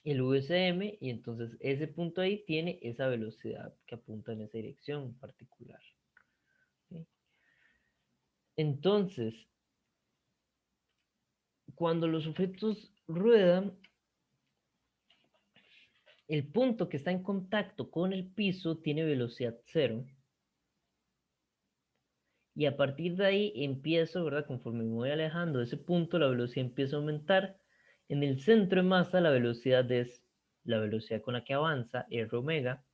el VCM. Y entonces ese punto ahí tiene esa velocidad que apunta en esa dirección particular. ¿Sí? Entonces, cuando los objetos ruedan, el punto que está en contacto con el piso tiene velocidad cero. Y a partir de ahí empiezo, ¿verdad? Conforme me voy alejando de ese punto, la velocidad empieza a aumentar. En el centro de masa la velocidad es la velocidad con la que avanza, R omega.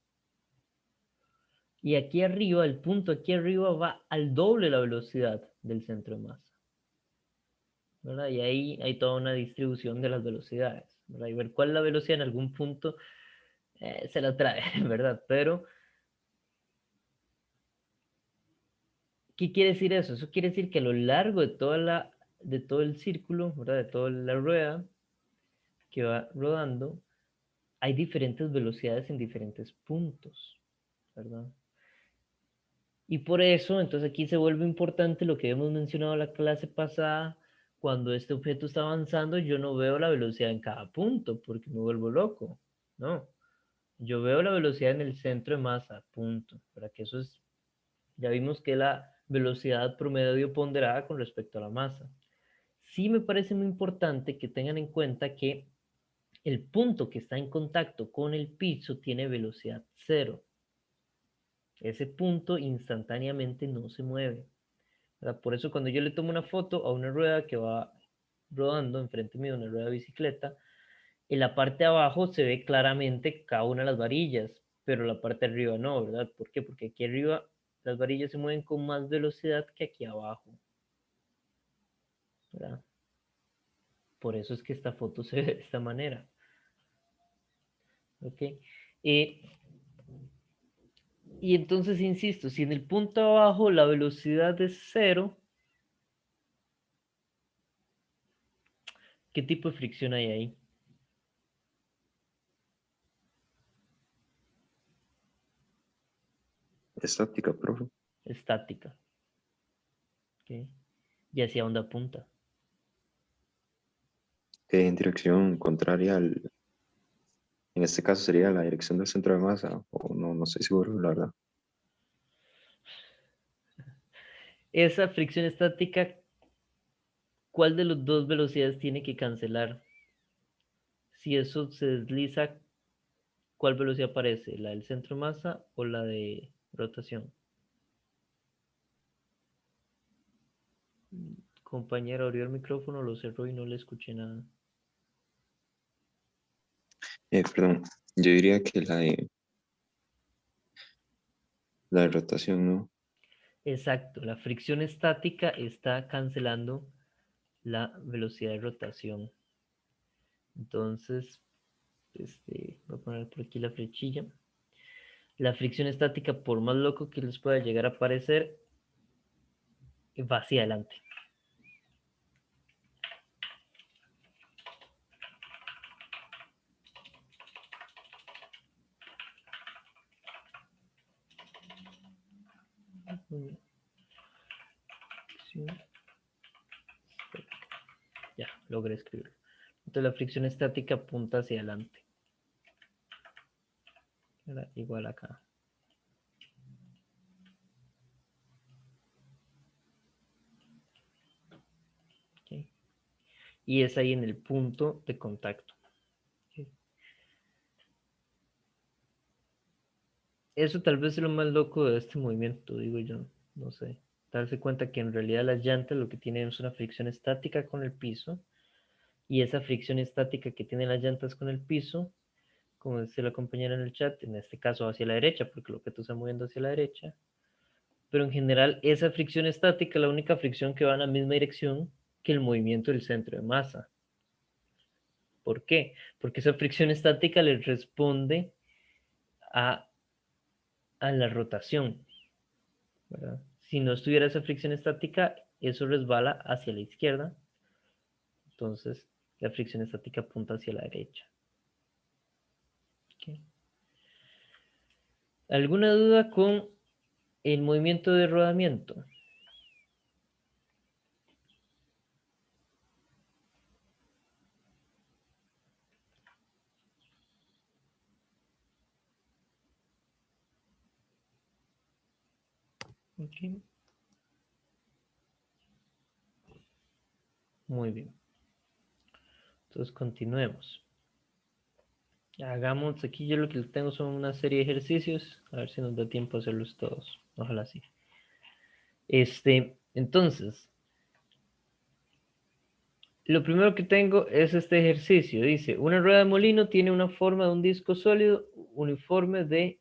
Y aquí arriba, el punto aquí arriba va al doble la velocidad del centro de masa, ¿verdad? Y ahí hay toda una distribución de las velocidades, ¿verdad? Y ver cuál es la velocidad en algún punto se la trae, ¿verdad? Pero ¿qué quiere decir eso? Eso quiere decir que a lo largo de de todo el círculo, ¿verdad? De toda la rueda que va rodando, hay diferentes velocidades en diferentes puntos, ¿verdad? Y por eso, entonces aquí se vuelve importante lo que hemos mencionado en la clase pasada: cuando este objeto está avanzando, yo no veo la velocidad en cada punto, porque me vuelvo loco, ¿no? Yo veo la velocidad en el centro de masa, punto, para que eso es, ya vimos que la velocidad promedio ponderada con respecto a la masa. Sí me parece muy importante que tengan en cuenta que el punto que está en contacto con el piso tiene velocidad cero. Ese punto instantáneamente no se mueve, ¿verdad? Por eso cuando yo le tomo una foto a una rueda que va rodando enfrente mío, una rueda de bicicleta, en la parte de abajo se ve claramente cada una de las varillas, pero la parte de arriba no, ¿verdad? ¿Por qué? Porque aquí arriba las varillas se mueven con más velocidad que aquí abajo, ¿verdad? Por eso es que esta foto se ve de esta manera. ¿Ok? Y entonces, insisto, si en el punto abajo la velocidad es cero, ¿qué tipo de fricción hay ahí? Estática, profe. Estática. ¿Ok? ¿Y hacia dónde apunta? En dirección contraria al, en este caso sería la dirección del centro de masa, o no, no estoy seguro, la verdad. Esa fricción estática, ¿cuál de las dos velocidades tiene que cancelar? Si eso se desliza, ¿cuál velocidad aparece? ¿La del centro de masa o la de rotación? Compañero, abrió el micrófono, lo cerró y no le escuché nada. Perdón, yo diría que la de rotación, ¿no? Exacto, la fricción estática está cancelando la velocidad de rotación. Entonces, voy a poner por aquí la flechilla. La fricción estática, por más loco que les pueda llegar a parecer, va hacia adelante. Una fricción estática. Ya, logré escribirlo. Entonces la fricción estática apunta hacia adelante. Era igual acá. Ok. Y es ahí en el punto de contacto. Ok. Eso tal vez es lo más loco de este movimiento, digo yo. No sé. Darse cuenta que en realidad las llantas lo que tienen es una fricción estática con el piso. Y esa fricción estática que tienen las llantas con el piso, como dice la compañera en el chat, en este caso hacia la derecha, porque lo que tú está moviendo hacia la derecha. Pero en general, esa fricción estática es la única fricción que va en la misma dirección que el movimiento del centro de masa. ¿Por qué? Porque esa fricción estática le responde a, a la rotación, ¿verdad? Si no estuviera esa fricción estática, eso resbala hacia la izquierda. Entonces, la fricción estática apunta hacia la derecha. ¿Okay? ¿Alguna duda con el movimiento de rodamiento? Okay. Muy bien. Entonces continuemos. Hagamos, aquí yo lo que tengo son una serie de ejercicios, a ver si nos da tiempo a hacerlos todos. Ojalá sí. Entonces, lo primero que tengo es este ejercicio. Dice, una rueda de molino tiene una forma de un disco sólido uniforme de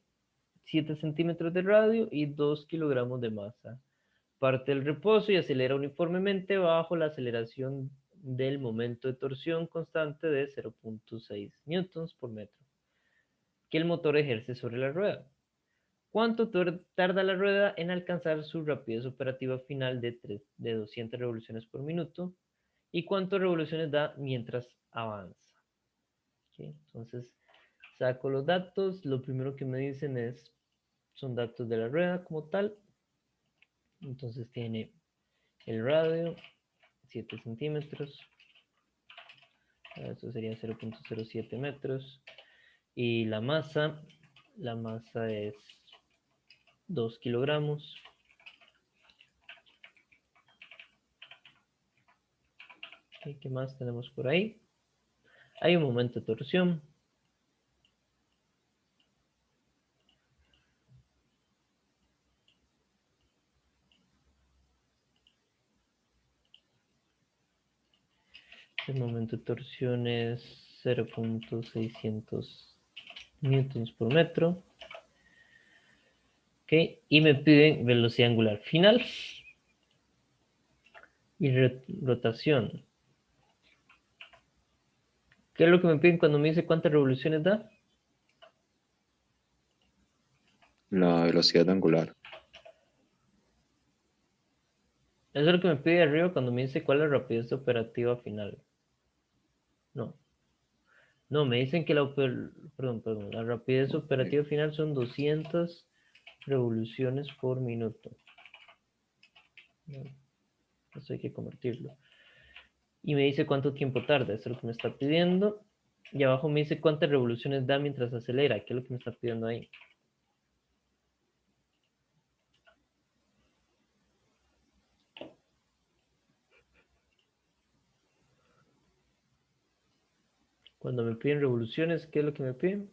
7 centímetros de radio y 2 kilogramos de masa. Parte del reposo y acelera uniformemente bajo la aceleración del momento de torsión constante de 0.6 newtons por metro que el motor ejerce sobre la rueda. ¿Cuánto tarda la rueda en alcanzar su rapidez operativa final de 200 revoluciones por minuto? ¿Y cuántas revoluciones da mientras avanza? ¿Okay? Entonces, saco los datos. Lo primero que me dicen son datos de la rueda como tal. Entonces tiene el radio, 7 centímetros. Eso sería 0.07 metros. Y la masa es 2 kilogramos. Okay, ¿qué más tenemos por ahí? Hay un momento de torsión. El momento de torsión es 0.600 newtons por metro. Okay, y me piden velocidad angular final y rotación. ¿Qué es lo que me piden cuando me dice cuántas revoluciones da? La velocidad angular. Eso es lo que me pide arriba cuando me dice cuál es la rapidez operativa final. No. No, me dicen que la rapidez operativa final son 200 revoluciones por minuto. No, eso hay que convertirlo. Y me dice cuánto tiempo tarda, eso es lo que me está pidiendo. Y abajo me dice cuántas revoluciones da mientras acelera, ¿qué es lo que me está pidiendo ahí? Cuando me piden revoluciones, ¿qué es lo que me piden?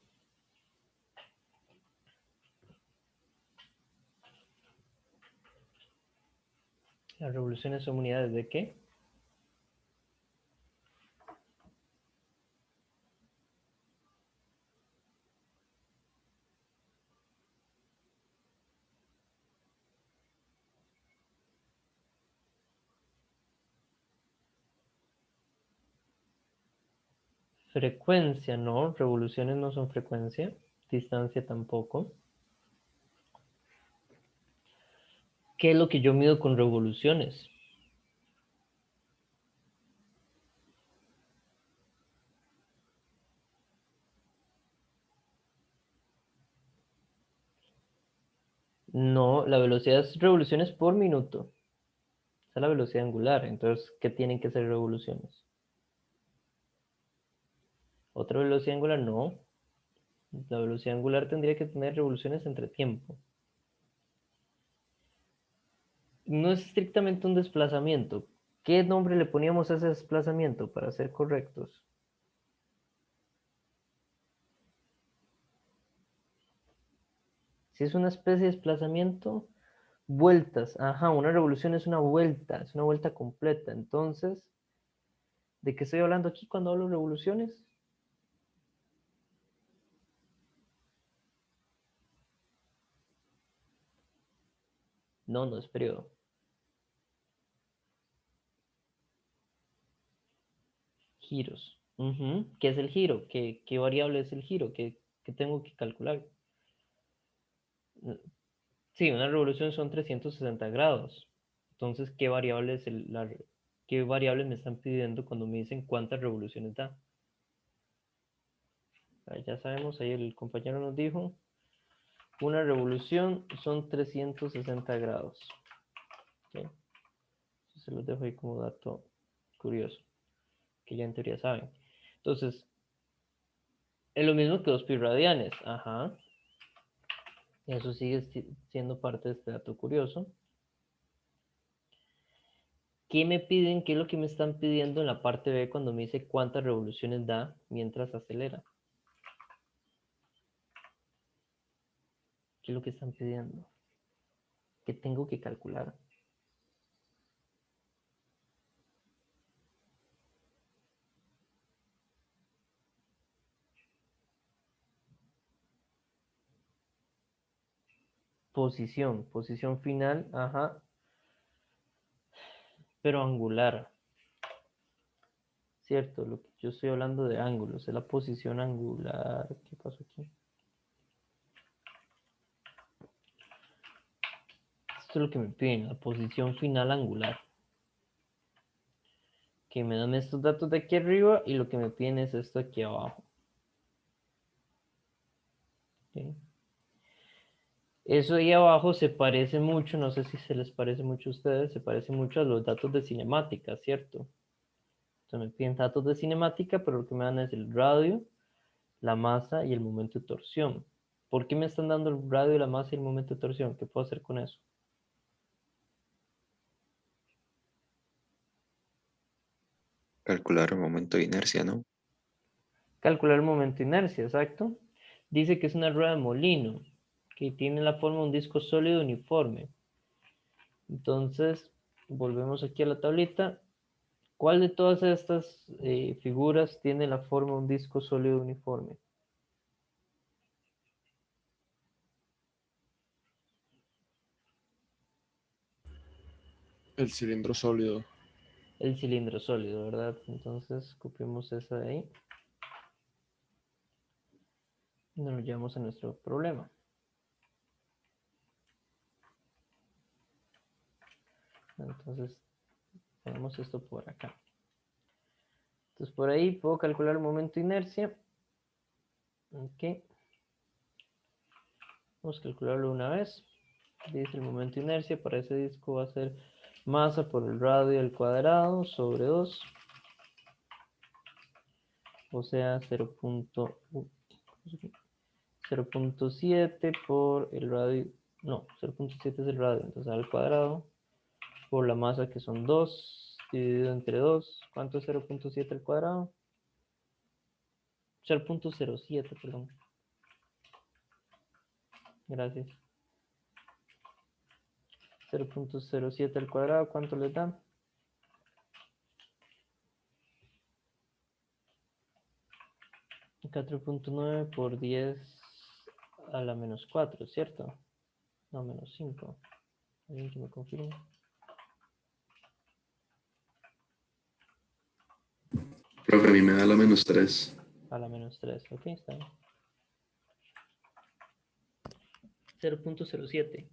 Las revoluciones son unidades de qué? Frecuencia, no, revoluciones no son frecuencia, distancia tampoco. ¿Qué es lo que yo mido con revoluciones? No, la velocidad es revoluciones por minuto. Esa es la velocidad angular. Entonces, ¿qué tienen que ser revoluciones? ¿Otra velocidad angular? No. La velocidad angular tendría que tener revoluciones entre tiempo. No es estrictamente un desplazamiento. ¿Qué nombre le poníamos a ese desplazamiento para ser correctos? Si es una especie de desplazamiento, vueltas. Ajá, una revolución es una vuelta completa. Entonces, ¿de qué estoy hablando aquí cuando hablo de revoluciones? No, no es periodo. Giros. Ujú. ¿Qué es el giro? ¿Qué variable es el giro? ¿Qué tengo que calcular? Sí, una revolución son 360 grados. Entonces, ¿qué variable me están pidiendo cuando me dicen cuántas revoluciones da? Ya sabemos, ahí el compañero nos dijo, una revolución son 360 grados. ¿Ok? Se los dejo ahí como dato curioso, que ya en teoría saben. Entonces, es lo mismo que 2 pi radianes. Ajá. Eso sigue siendo parte de este dato curioso. ¿Qué me piden? ¿Qué es lo que me están pidiendo en la parte B cuando me dice cuántas revoluciones da mientras acelera? ¿Qué es lo que están pidiendo? ¿Qué tengo que calcular? Posición final, ajá, pero angular, ¿cierto? Lo que yo estoy hablando de ángulos, es la posición angular. ¿Qué pasó aquí? Esto es lo que me piden, la posición final angular. Que me dan estos datos de aquí arriba y lo que me piden es esto aquí abajo. ¿Ok? Eso ahí abajo se parece mucho, no sé si se les parece mucho a ustedes, se parece mucho a los datos de cinemática, ¿cierto? Entonces me piden datos de cinemática, pero lo que me dan es el radio, la masa y el momento de torsión. ¿Por qué me están dando el radio, la masa y el momento de torsión? ¿Qué puedo hacer con eso? Calcular el momento de inercia, ¿no? Calcular el momento de inercia, exacto. Dice que es una rueda de molino, que tiene la forma de un disco sólido uniforme. Entonces, volvemos aquí a la tablita. ¿Cuál de todas estas figuras tiene la forma de un disco sólido uniforme? El cilindro sólido. El cilindro sólido, ¿verdad? Entonces, copiamos esa de ahí. Y nos lo llevamos a nuestro problema. Entonces, tenemos esto por acá. Entonces, por ahí puedo calcular el momento de inercia. Ok. Vamos a calcularlo una vez. Dice el momento de inercia para ese disco va a ser masa por el radio al cuadrado sobre 2. O sea, 0.7 por el radio. No, 0.7 es el radio. Entonces al cuadrado por la masa que son 2 dividido entre 2. ¿Cuánto es 0.7 al cuadrado? 0.07, perdón. Gracias. 0.07 al cuadrado, ¿cuánto le da? 4.9 por 10 a la menos 4, ¿cierto? No, menos 5. ¿Alguien que me confirme? Creo que a mí me da la -3. A la menos 3, ok, está bien. 0.07.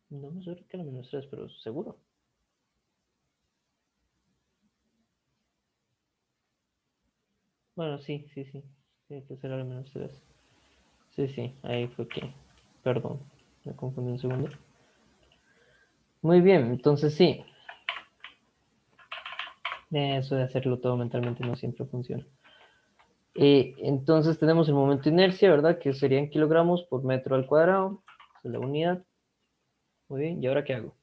No me suena que a la menos 3, pero seguro. Bueno, sí, sí, sí. Tiene que ser al menos 3. Sí, sí, ahí fue que. Perdón, me confundí un segundo. Muy bien, entonces sí. Eso de hacerlo todo mentalmente no siempre funciona. Entonces tenemos el momento de inercia, ¿verdad? Que serían kilogramos por metro al cuadrado. Esa es la unidad. Muy bien, ¿y ahora qué hago?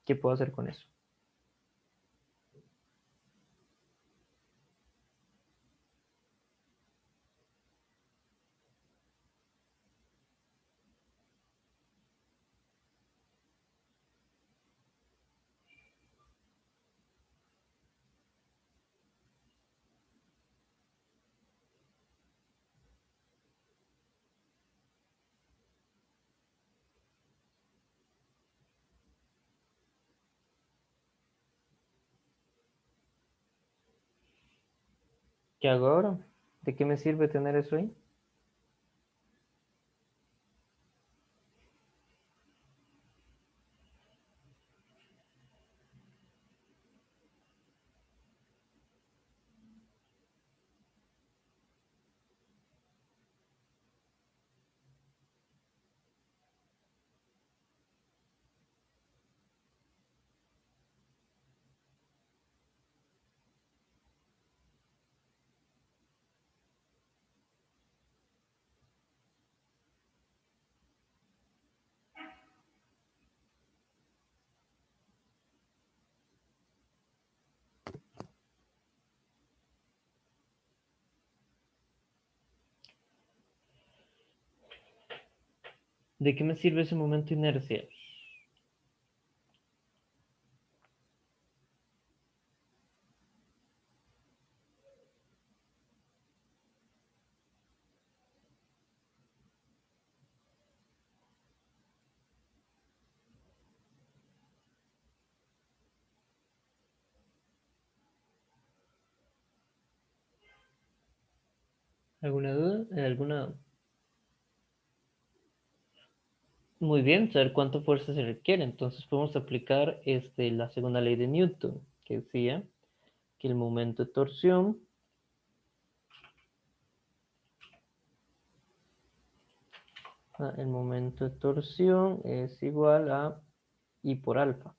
¿Qué puedo hacer con eso? ¿Qué hago ahora? ¿De qué me sirve tener eso ahí? ¿De qué me sirve ese momento de inercia? ¿Alguna duda? ¿Alguna? Muy bien, saber cuánta fuerza se requiere. Entonces podemos aplicar la segunda ley de Newton, que decía que el momento de torsión el momento de torsión es igual a I por alfa.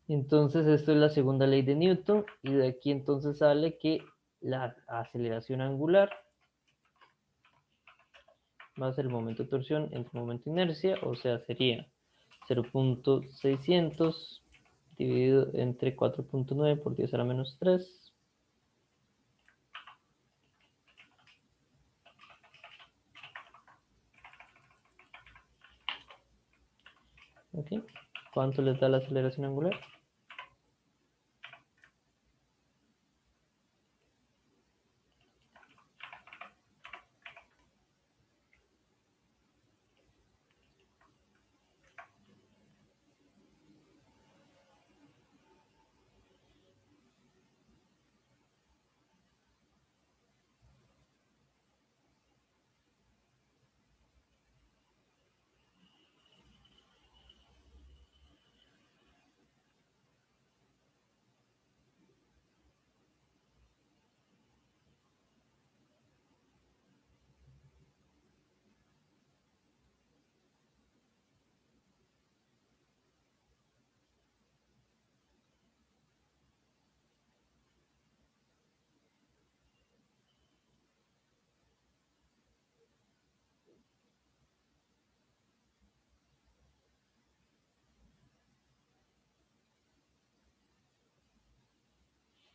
Entonces esto es la segunda ley de Newton y de aquí entonces sale que la aceleración angular va a ser el momento de torsión entre el momento de inercia, o sea, sería 0.600 dividido entre 4.9 por 10 a la menos 3. ¿Ok? ¿Cuánto les da la aceleración angular?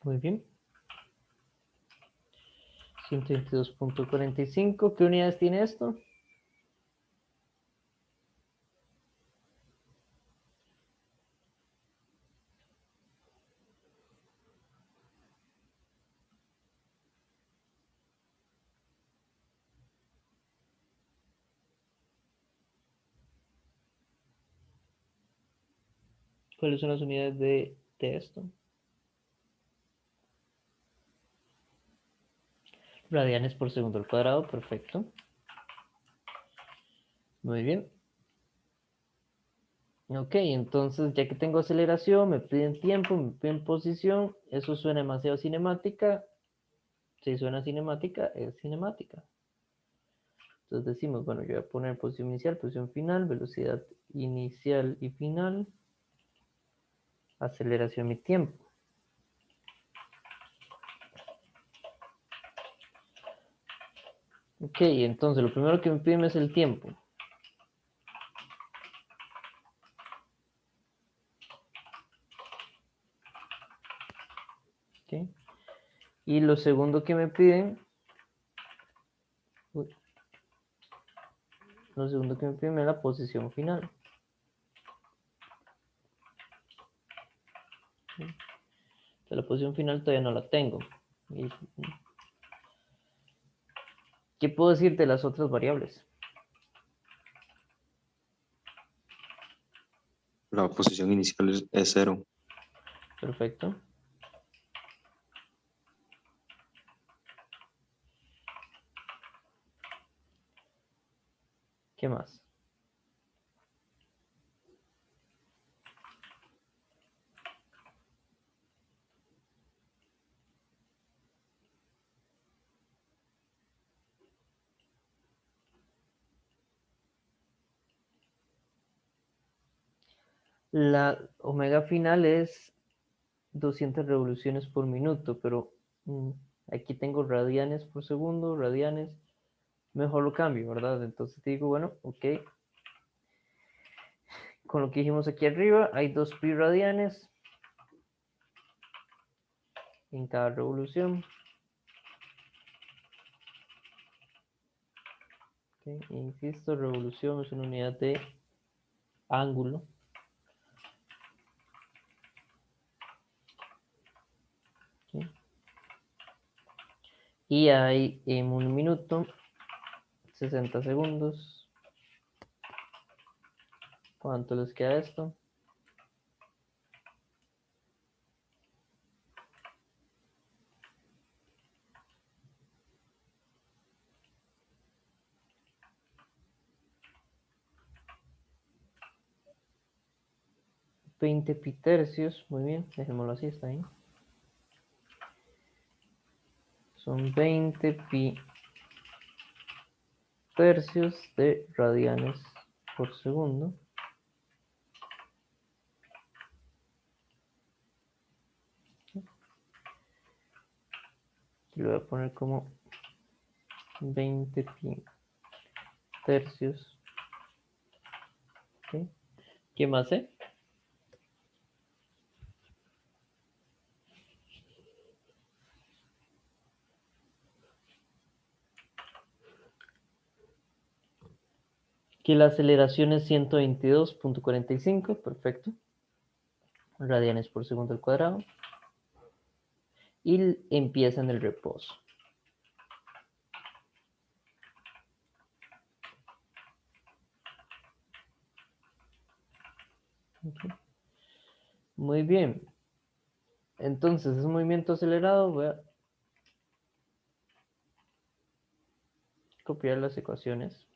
Muy bien. 122.45. ¿Qué unidades tiene esto? ¿Cuáles son las unidades de esto? Radianes por segundo al cuadrado, perfecto. Muy bien. Ok, entonces ya que tengo aceleración, me piden tiempo, me piden posición, eso suena demasiado cinemática. Si suena cinemática, es cinemática. Entonces decimos, bueno, yo voy a poner posición inicial, posición final, velocidad inicial y final, aceleración y tiempo. Ok, entonces lo primero que me piden es el tiempo. Ok. Y lo segundo que me piden, uy, lo segundo que me piden es la posición final. Ok. Entonces, la posición final todavía no la tengo. Y- ¿Qué puedo decir de las otras variables? La posición inicial es 0. Perfecto. ¿Qué más? La omega final es 200 revoluciones por minuto, pero aquí tengo radianes por segundo, radianes, mejor lo cambio, ¿verdad? Entonces digo, bueno, ok, con lo que dijimos aquí arriba, hay 2 pi radianes en cada revolución. Okay. Insisto, revolución es una unidad de ángulo. Okay. Y hay en un minuto 60 segundos. ¿Cuánto les queda esto? $20 pi tercios, muy bien, dejémoslo así, está bien. Son 20 pi tercios de radianes por segundo. Aquí lo voy a poner como 20 pi tercios. Okay. ¿Qué más, Que la aceleración es 122.45, perfecto. Radianes por segundo al cuadrado. Y empieza en el reposo. Okay. Muy bien. Entonces, es un movimiento acelerado. Voy a copiar las ecuaciones.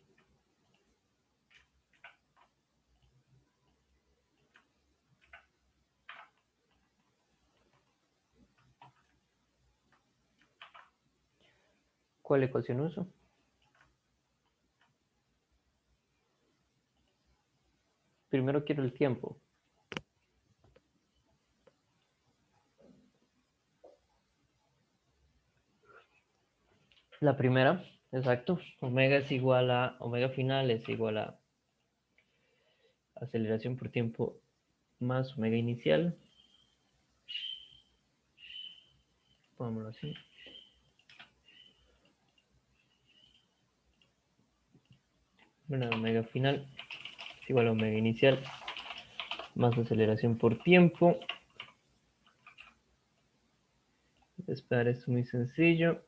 ¿Cuál ecuación uso? Primero quiero el tiempo. La primera, exacto. Omega es igual a, omega final es igual a aceleración por tiempo más omega inicial. Pongámoslo así. Bueno, omega final es igual a omega inicial más aceleración por tiempo. Esperar es muy sencillo.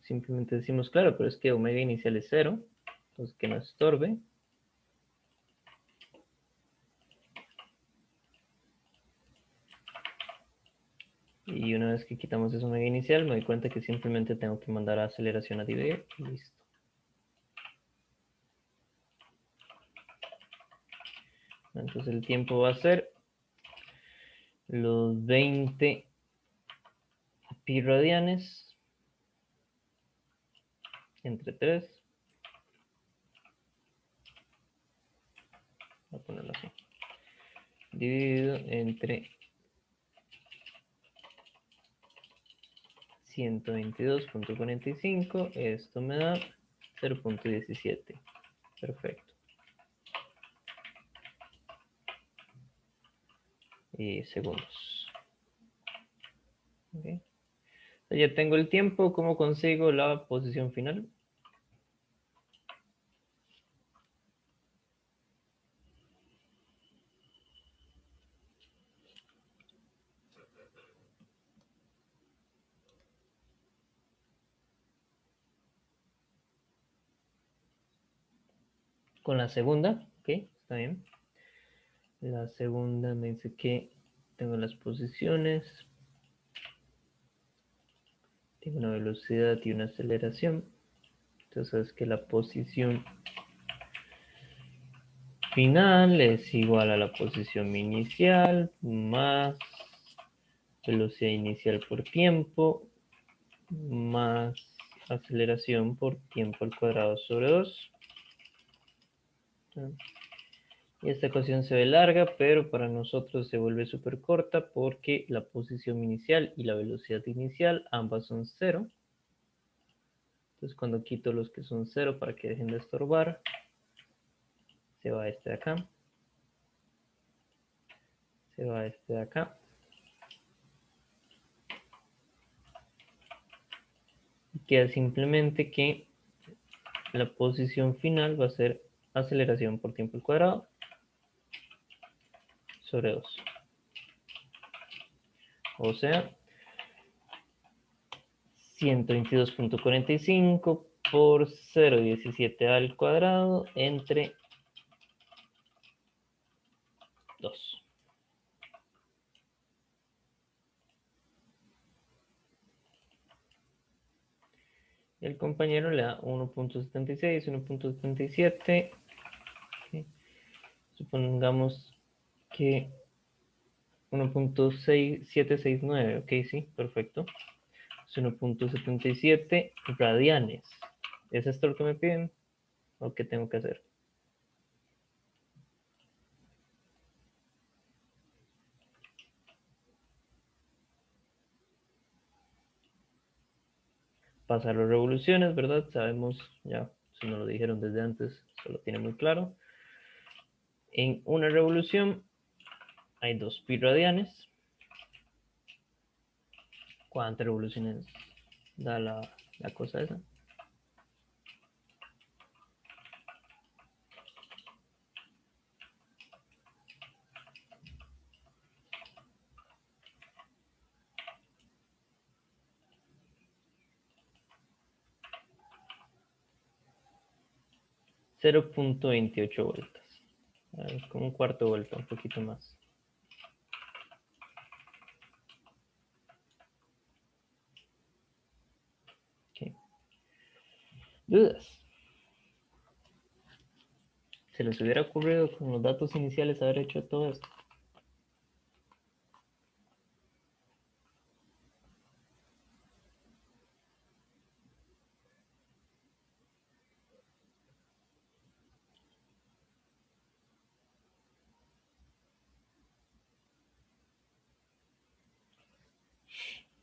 Simplemente decimos, claro, pero es que omega inicial es 0. Entonces que no estorbe. Y una vez que quitamos esa omega inicial, me doy cuenta que simplemente tengo que mandar a aceleración a dividir. Y listo. Entonces el tiempo va a ser los 20 pi radianes entre 3. Voy a ponerlo así. Dividido entre 122.45. Esto me da 0.17. Perfecto. Y segundos. Okay. Ya tengo el tiempo. ¿Cómo consigo la posición final? Con la segunda, ok, está bien. La segunda me dice que tengo las posiciones, tengo una velocidad y una aceleración. Entonces que la posición final es igual a la posición inicial más velocidad inicial por tiempo más aceleración por tiempo al cuadrado sobre 2. Y esta ecuación se ve larga, pero para nosotros se vuelve súper corta porque la posición inicial y la velocidad inicial ambas son 0. Entonces cuando quito los que son 0 para que dejen de estorbar, se va este de acá. Se va este de acá. Y queda simplemente que la posición final va a ser aceleración por tiempo al cuadrado sobre 2. O sea, 122.45 por 0.17 al cuadrado entre 2. El compañero le da 1.76, 1.77. Okay. Supongamos que 1.6769, ok, sí, perfecto. Es 1.77 radianes. ¿Es esto lo que me piden? ¿O qué tengo que hacer? Pasar las revoluciones, ¿verdad? Sabemos, ya, si no lo dijeron desde antes, se lo tiene muy claro. En una revolución hay 2 pi radianes. ¿Cuántas revoluciones da la cosa esa? .28 vueltas. Como un cuarto vuelta, un poquito más. Okay. ¿Dudas? ¿Se les hubiera ocurrido con los datos iniciales haber hecho todo esto?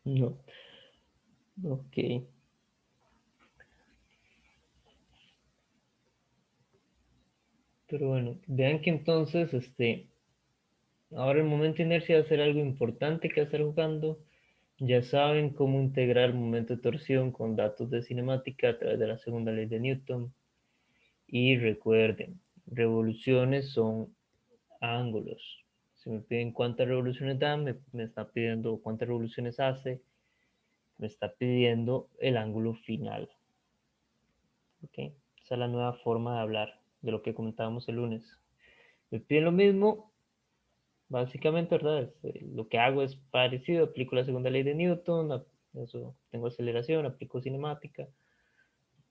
No. Ok. Pero bueno, vean que entonces, ahora el momento de inercia va a ser algo importante que hacer jugando. Ya saben cómo integrar momento de torsión con datos de cinemática a través de la segunda ley de Newton. Y recuerden, revoluciones son ángulos. Si me piden cuántas revoluciones da, me está pidiendo cuántas revoluciones hace, me está pidiendo el ángulo final. ¿Ok? Esa es la nueva forma de hablar de lo que comentábamos el lunes. Me piden lo mismo, básicamente, ¿verdad? Lo que hago es parecido, aplico la segunda ley de Newton, eso, tengo aceleración, aplico cinemática,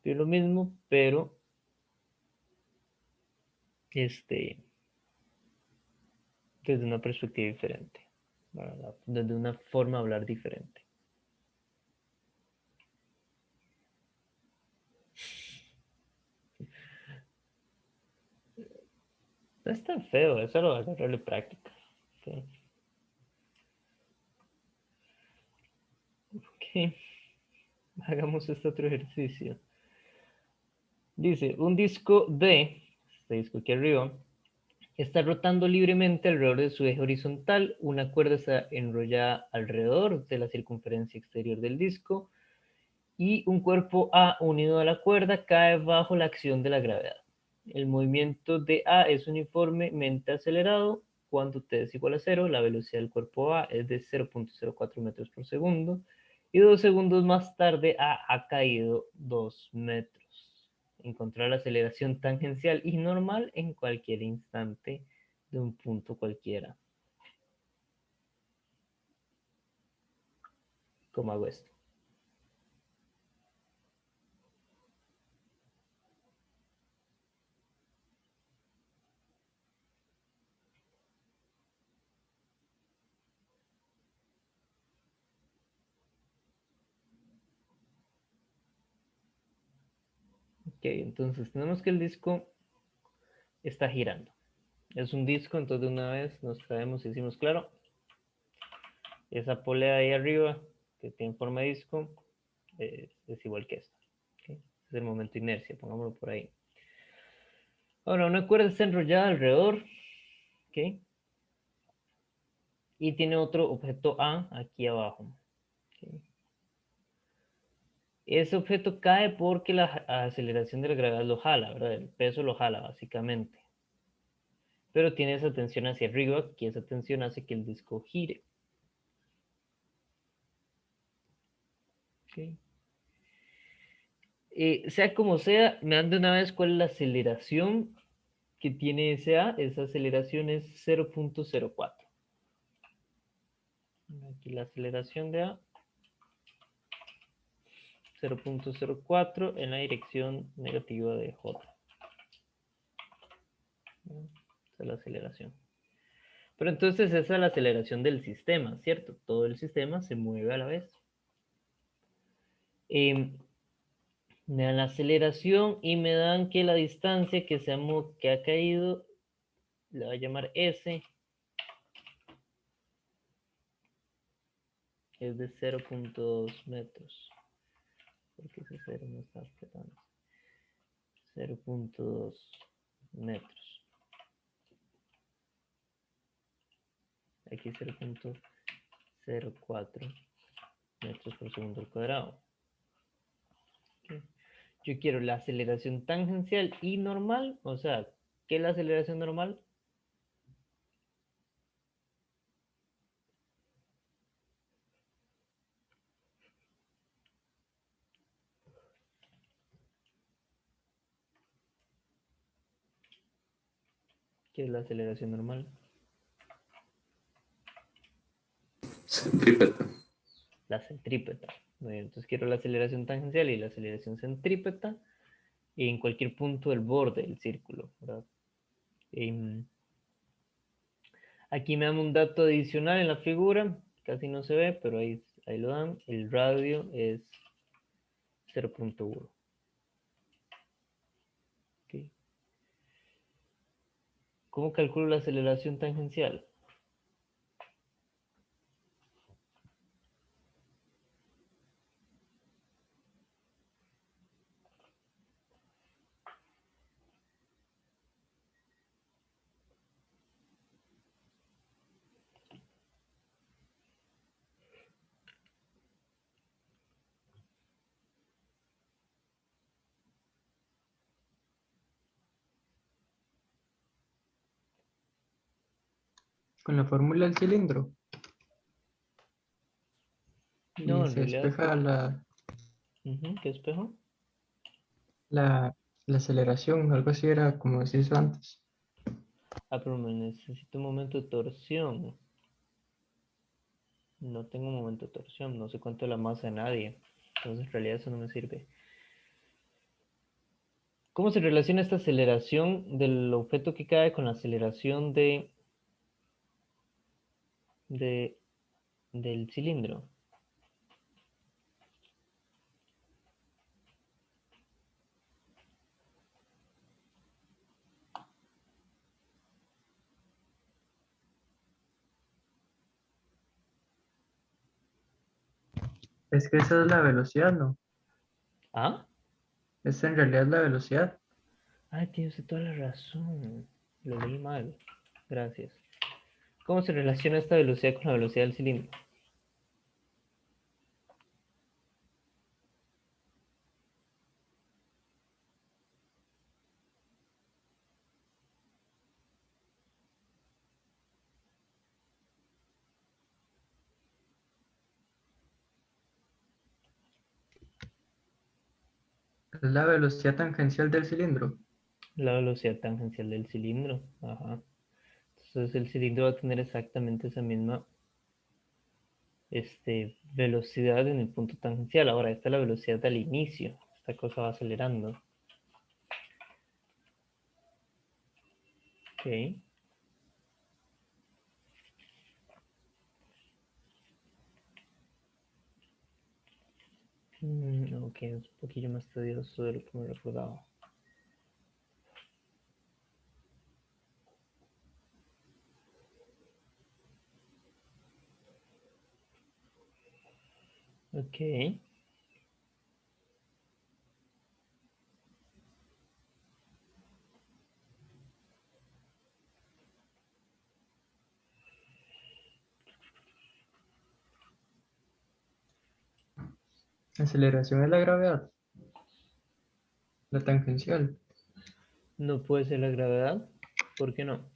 pido lo mismo, pero desde una perspectiva diferente, ¿verdad? Desde una forma de hablar diferente. No es tan feo, eso lo va a agarrarle práctica. Ok. Ok. Hagamos este otro ejercicio. Dice, un disco D, este disco aquí arriba, está rotando libremente alrededor de su eje horizontal. Una cuerda está enrollada alrededor de la circunferencia exterior del disco y un cuerpo A unido a la cuerda cae bajo la acción de la gravedad. El movimiento de A es uniformemente acelerado. Cuando t es igual a 0, la velocidad del cuerpo A es de 0.04 metros por segundo. Y 2 segundos más tarde A ha caído 2 metros. Encontrar la aceleración tangencial y normal en cualquier instante de un punto cualquiera. ¿Cómo hago esto? Ok, entonces tenemos que el disco está girando. Es un disco, entonces de una vez nos traemos y decimos, claro, esa polea ahí arriba que tiene forma de disco es igual que esta. ¿Okay? Es el momento de inercia, pongámoslo por ahí. Ahora, una cuerda está enrollada alrededor, ¿okay? Y tiene otro objeto A aquí abajo. ¿Okay? Ese objeto cae porque la aceleración de la gravedad lo jala, ¿verdad? El peso lo jala, básicamente. Pero tiene esa tensión hacia arriba, que esa tensión hace que el disco gire. ¿Okay? Sea como sea, me dan de una vez cuál es la aceleración que tiene ese A. Esa aceleración es 0.04. Aquí la aceleración de A, 0.04 en la dirección negativa de J. Esa es la aceleración. Pero entonces esa es la aceleración del sistema, ¿cierto? Todo el sistema se mueve a la vez. Me dan la aceleración y me dan que la distancia que ha caído, le voy a llamar S, es de 0.2 metros. Porque ese 0 no está apretando. 0.2 metros. Aquí 0.04 metros por segundo al cuadrado. Okay. Yo quiero la aceleración tangencial y normal. O sea, ¿qué es la aceleración normal? ¿Qué es la aceleración normal? Centrípeta. La centrípeta. Muy bien, entonces quiero la aceleración tangencial y la aceleración centrípeta en cualquier punto del borde del círculo, ¿verdad? Aquí me dan un dato adicional en la figura, casi no se ve, pero ahí lo dan. El radio es 0.1. Okay. ¿Cómo calculo la aceleración tangencial? Con la fórmula del cilindro No, y en se realidad, despeja ¿qué espejo? la aceleración, algo así era como se hizo antes. Ah, pero me necesito un momento de torsión. No tengo un momento de torsión, no sé cuánto es la masa de nadie. Entonces en realidad eso no me sirve. ¿Cómo se relaciona esta aceleración del objeto que cae con la aceleración de del cilindro. Es que esa es la velocidad, ¿no? ¿Ah? Esa en realidad es la velocidad. Ay, tiene usted toda la razón. Lo leí mal. Gracias. ¿Cómo se relaciona esta velocidad con la velocidad del cilindro? Es la velocidad tangencial del cilindro. La velocidad tangencial del cilindro. Ajá. Entonces el cilindro va a tener exactamente esa misma velocidad en el punto tangencial. Ahora, esta es la velocidad al inicio. Esta cosa va acelerando. Ok. Ok, es un poquillo más tedioso de lo que me recordaba. Ok. Aceleración es la gravedad. La tangencial. No puede ser la gravedad. ¿Por qué no?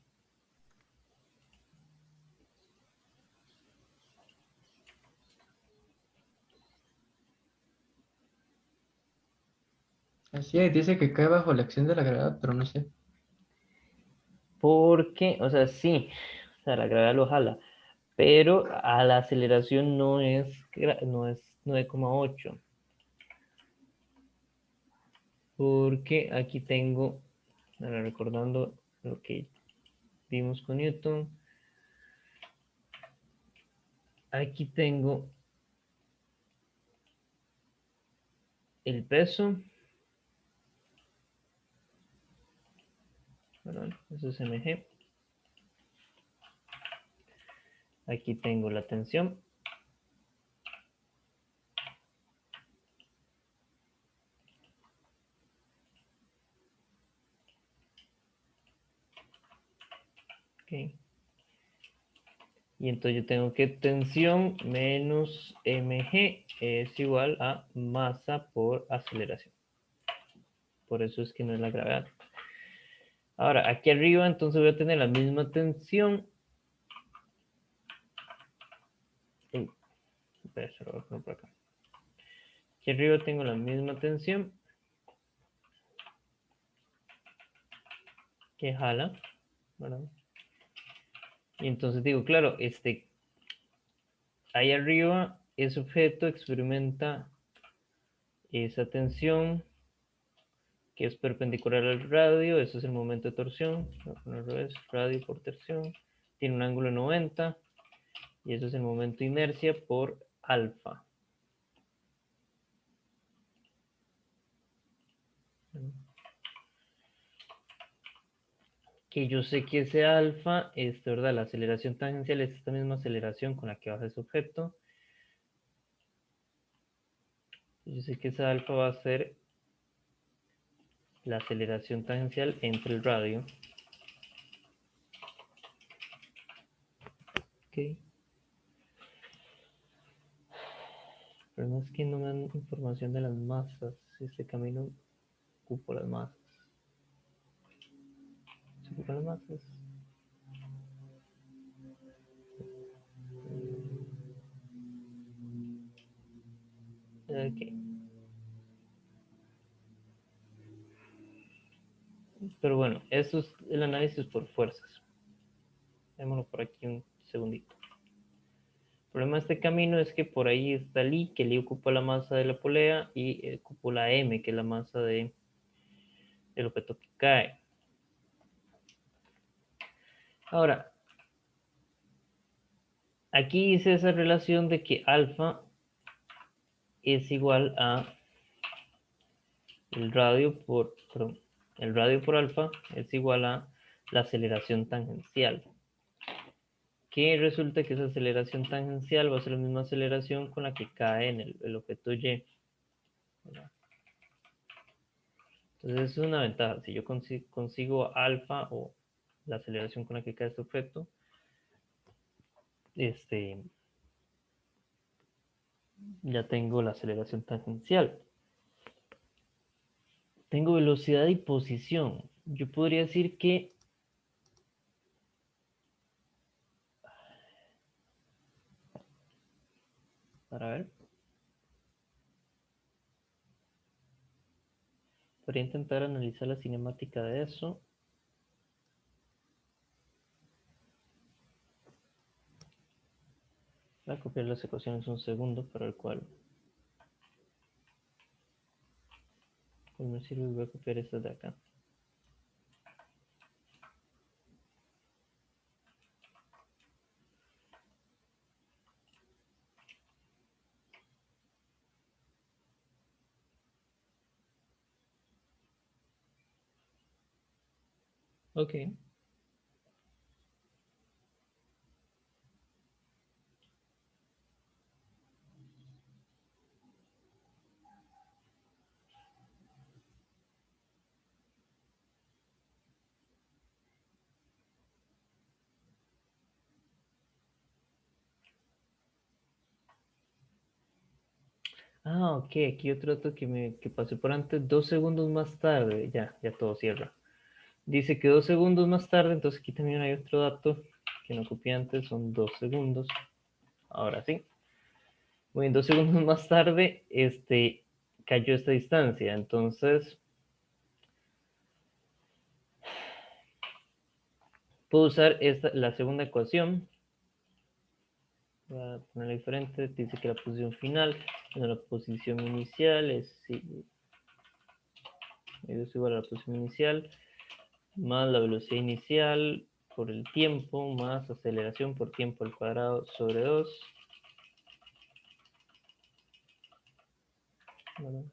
Así es, dice que cae bajo la acción de la gravedad, pero no sé. Porque, o sea, sí, o sea, la gravedad lo jala, pero a la aceleración no es 9,8, porque aquí tengo, ahora recordando lo que vimos con Newton, aquí tengo el peso, perdón, eso es mg, aquí tengo la tensión, ok. Y entonces yo tengo que tensión menos mg es igual a masa por aceleración. Por eso es que no es la gravedad. Ahora, aquí arriba entonces voy a tener la misma tensión. Espera, se lo voy a poner por acá. Aquí arriba tengo la misma tensión que jala, ¿verdad? Y entonces digo, claro, ahí arriba ese objeto experimenta esa tensión que es perpendicular al radio, eso es el momento de torsión, voy a poner al revés, radio por torsión, tiene un ángulo de 90 y eso es el momento de inercia por alfa. Que yo sé que ese alfa es, ¿verdad? La aceleración tangencial es esta misma aceleración con la que baja ese objeto. Yo sé que esa alfa va a ser la aceleración tangencial entre el radio. Ok. Pero no es que no me dan información de las masas. Este camino ocupo las masas. ¿Se ocupan las masas? Ok. Pero bueno, eso es el análisis por fuerzas. Démoslo por aquí un segundito. El problema de este camino es que por ahí está el I, que el I ocupa la masa de la polea y ocupa la M, que es la masa del objeto que cae. Ahora, aquí hice esa relación de que alfa es igual a el radio por, perdón, el radio por alfa es igual a la aceleración tangencial. Que resulta que esa aceleración tangencial va a ser la misma aceleración con la que cae en el objeto Y. ¿Verdad? Entonces es una ventaja. Si yo consigo alfa o la aceleración con la que cae este objeto, ya tengo la aceleración tangencial. Tengo velocidad y posición. Yo podría decir que para ver, podría intentar analizar la cinemática de eso. Voy a copiar las ecuaciones un segundo para el cual pues me sirve. Voy a copiar estas de acá. Ok. Ah, ok, aquí otro dato que pasé por antes, 2 segundos más tarde, ya todo cierra. Dice que 2 segundos más tarde, entonces aquí también hay otro dato que no copié antes, son 2 segundos. Ahora sí. Muy bien, 2 segundos más tarde, cayó esta distancia, entonces puedo usar la segunda ecuación. Voy a ponerla diferente, dice que la posición final, bueno, la posición inicial es igual a la posición inicial, más la velocidad inicial por el tiempo, más aceleración por tiempo al cuadrado sobre 2. Bueno,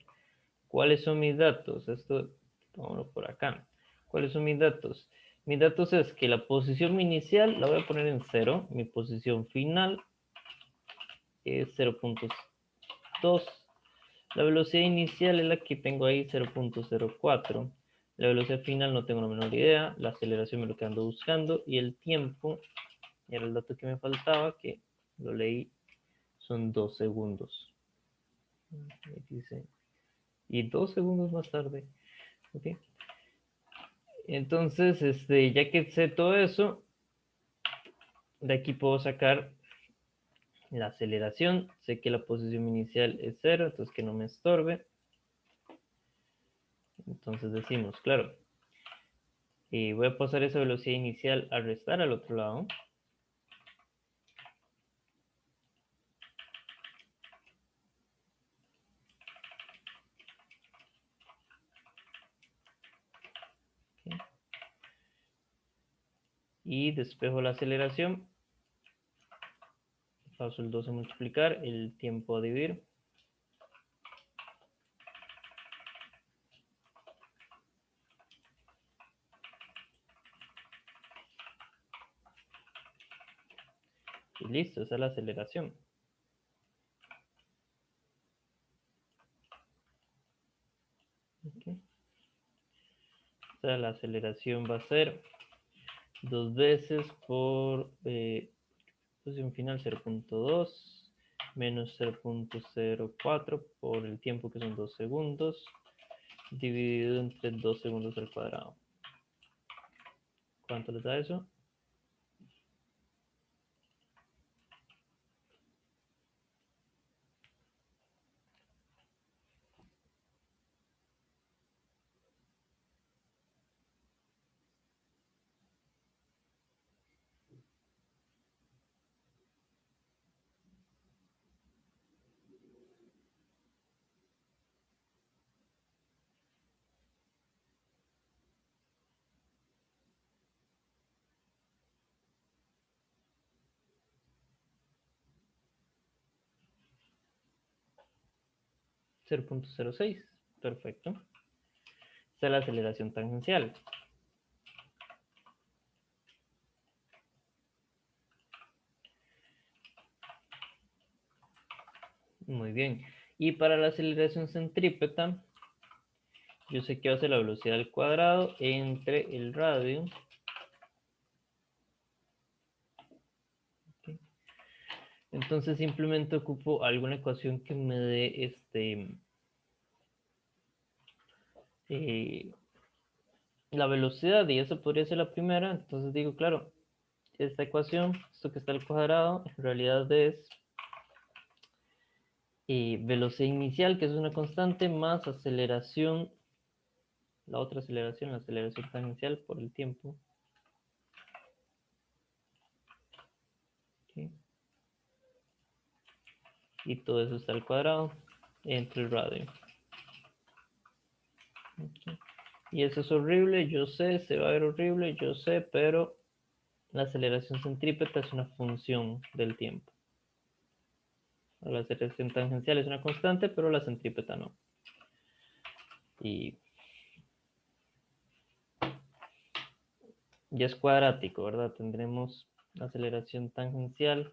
¿cuáles son mis datos? Esto, vámonos por acá. ¿Cuáles son mis datos? Mis datos es que la posición inicial la voy a poner en 0, mi posición final es 0.2. La velocidad inicial es la que tengo ahí, 0.04. La velocidad final no tengo la menor idea. La aceleración me lo que ando buscando. Y el tiempo, era el dato que me faltaba, que lo leí, son 2 segundos. Dice, y 2 segundos más tarde. ¿Ok? Entonces, ya que sé todo eso, de aquí puedo sacar la aceleración. Sé que la posición inicial es 0, entonces que no me estorbe. Entonces decimos, claro, voy a pasar esa velocidad inicial a restar al otro lado. Okay. Y despejo la aceleración. Paso el 2 a multiplicar, el tiempo a dividir. Y listo, esa es la aceleración. Okay. O sea, la aceleración va a ser 2 veces por posición final 0.2 menos 0.04 por el tiempo que son 2 segundos dividido entre 2 segundos al cuadrado. ¿Cuánto les da eso? 0.06. Perfecto. Esta es la aceleración tangencial. Muy bien. Y para la aceleración centrípeta, yo sé que va a ser la velocidad al cuadrado entre el radio. Ok. Entonces simplemente ocupo alguna ecuación que me dé la velocidad, y esa podría ser la primera. Entonces digo, claro, esta ecuación, esto que está al cuadrado, en realidad es velocidad inicial, que es una constante, más aceleración, la otra aceleración, la aceleración tangencial por el tiempo. Ok. Y todo eso está al cuadrado entre el radio. Ok. Y eso es horrible, yo sé, se va a ver horrible, yo sé, pero la aceleración centrípeta es una función del tiempo. La aceleración tangencial es una constante, pero la centrípeta no. Y ya es cuadrático, ¿verdad? Tendremos la aceleración tangencial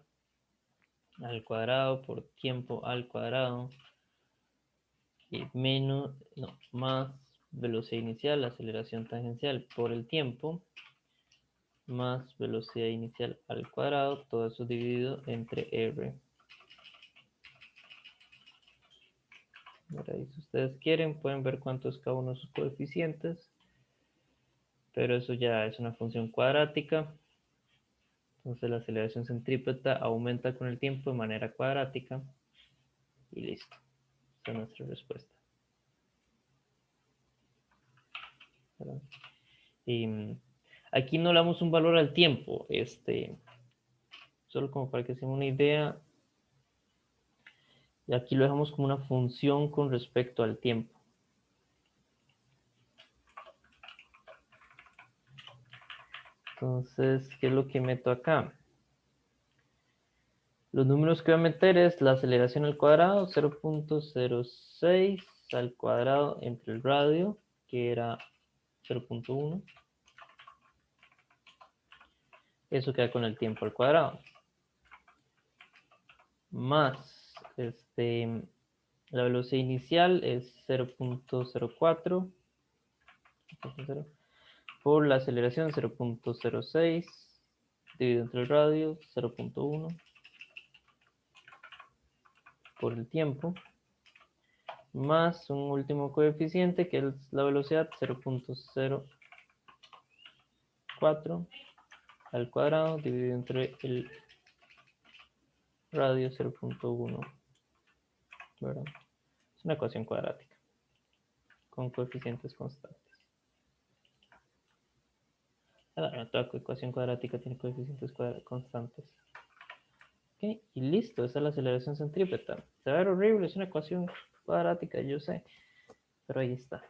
al cuadrado por tiempo al cuadrado y menos, no, más velocidad inicial, la aceleración tangencial por el tiempo, más velocidad inicial al cuadrado, todo eso dividido entre R. Ahora, y si ustedes quieren, pueden ver cuánto es cada uno de sus coeficientes, pero eso ya es una función cuadrática. Entonces la aceleración centrípeta aumenta con el tiempo de manera cuadrática y listo. Esa es nuestra respuesta. ¿Verdad? Y aquí no le damos un valor al tiempo, solo como para que se den una idea. Y aquí lo dejamos como una función con respecto al tiempo. Entonces, ¿qué es lo que meto acá? Los números que voy a meter es la aceleración al cuadrado, 0.06 al cuadrado entre el radio, que era 0.1. Eso queda con el tiempo al cuadrado. Más, la velocidad inicial es 0.04 por la aceleración 0.06 dividido entre el radio 0.1 por el tiempo, más un último coeficiente que es la velocidad 0.04 al cuadrado dividido entre el radio 0.1, ¿verdad? Es una ecuación cuadrática con coeficientes constantes. Toda ecuación cuadrática tiene coeficientes constantes. Ok, y listo, esa es la aceleración centrípeta. Se va a ver horrible, es una ecuación cuadrática, yo sé, pero ahí está.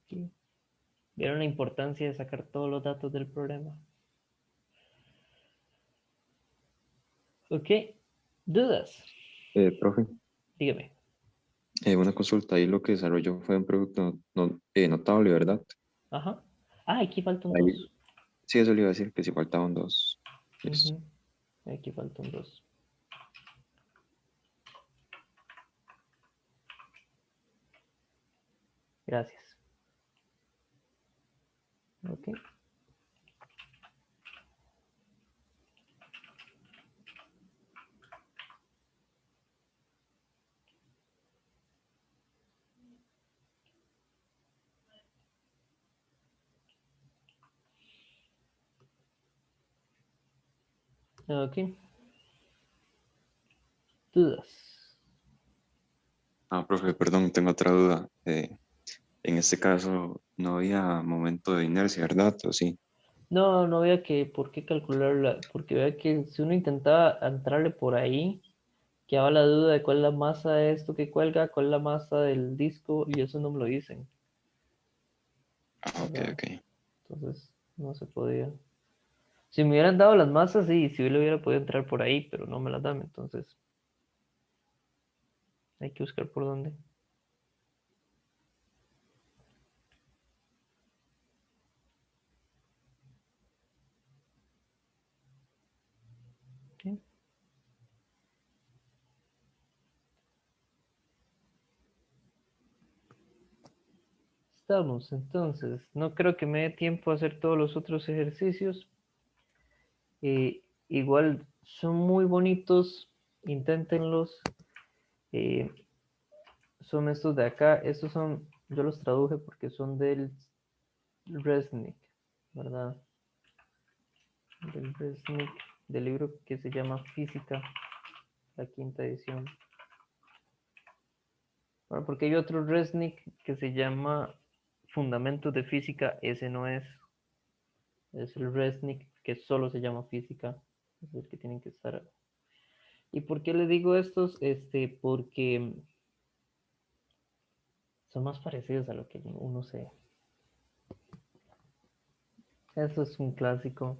Okay. ¿Vieron la importancia de sacar todos los datos del problema? Ok, ¿dudas? Profe, Dígame. una consulta, ahí lo que desarrolló fue un producto notable, ¿verdad? Ajá. Ah, aquí falta un Ahí, 2. sí, eso le iba a decir, que si faltaban dos. Listo. Aquí falta un 2. Gracias. Ok. Ok. ¿Dudas? Profe, perdón, tengo otra duda. En este caso, no había momento de inercia, ¿verdad? ¿O sí? No, no vea que por qué calcularla, porque vea que si uno intentaba entrarle por ahí, quedaba la duda de cuál es la masa de esto que cuelga, cuál es la masa del disco, y eso no me lo dicen, Ok, ¿verdad? ok. Entonces no se podía. Si me hubieran dado las masas, sí, si yo le hubiera podido entrar por ahí, pero no me las dan, entonces. Hay que buscar por dónde. Ok. Estamos, entonces, no creo que me dé tiempo a hacer todos los otros ejercicios. Igual son muy bonitos, inténtenlos. Eh, son estos de acá, estos son, yo los traduje porque son del Resnick, ¿verdad? Del Resnick, del libro que se llama Física, la quinta edición. Bueno, porque hay otro Resnick que se llama Fundamentos de Física, ese no es. Es el Resnick que solo se llama Física, es el que tienen que estar. ¿Y por qué le digo estos? Porque son más parecidos a lo que uno se. Eso es un clásico.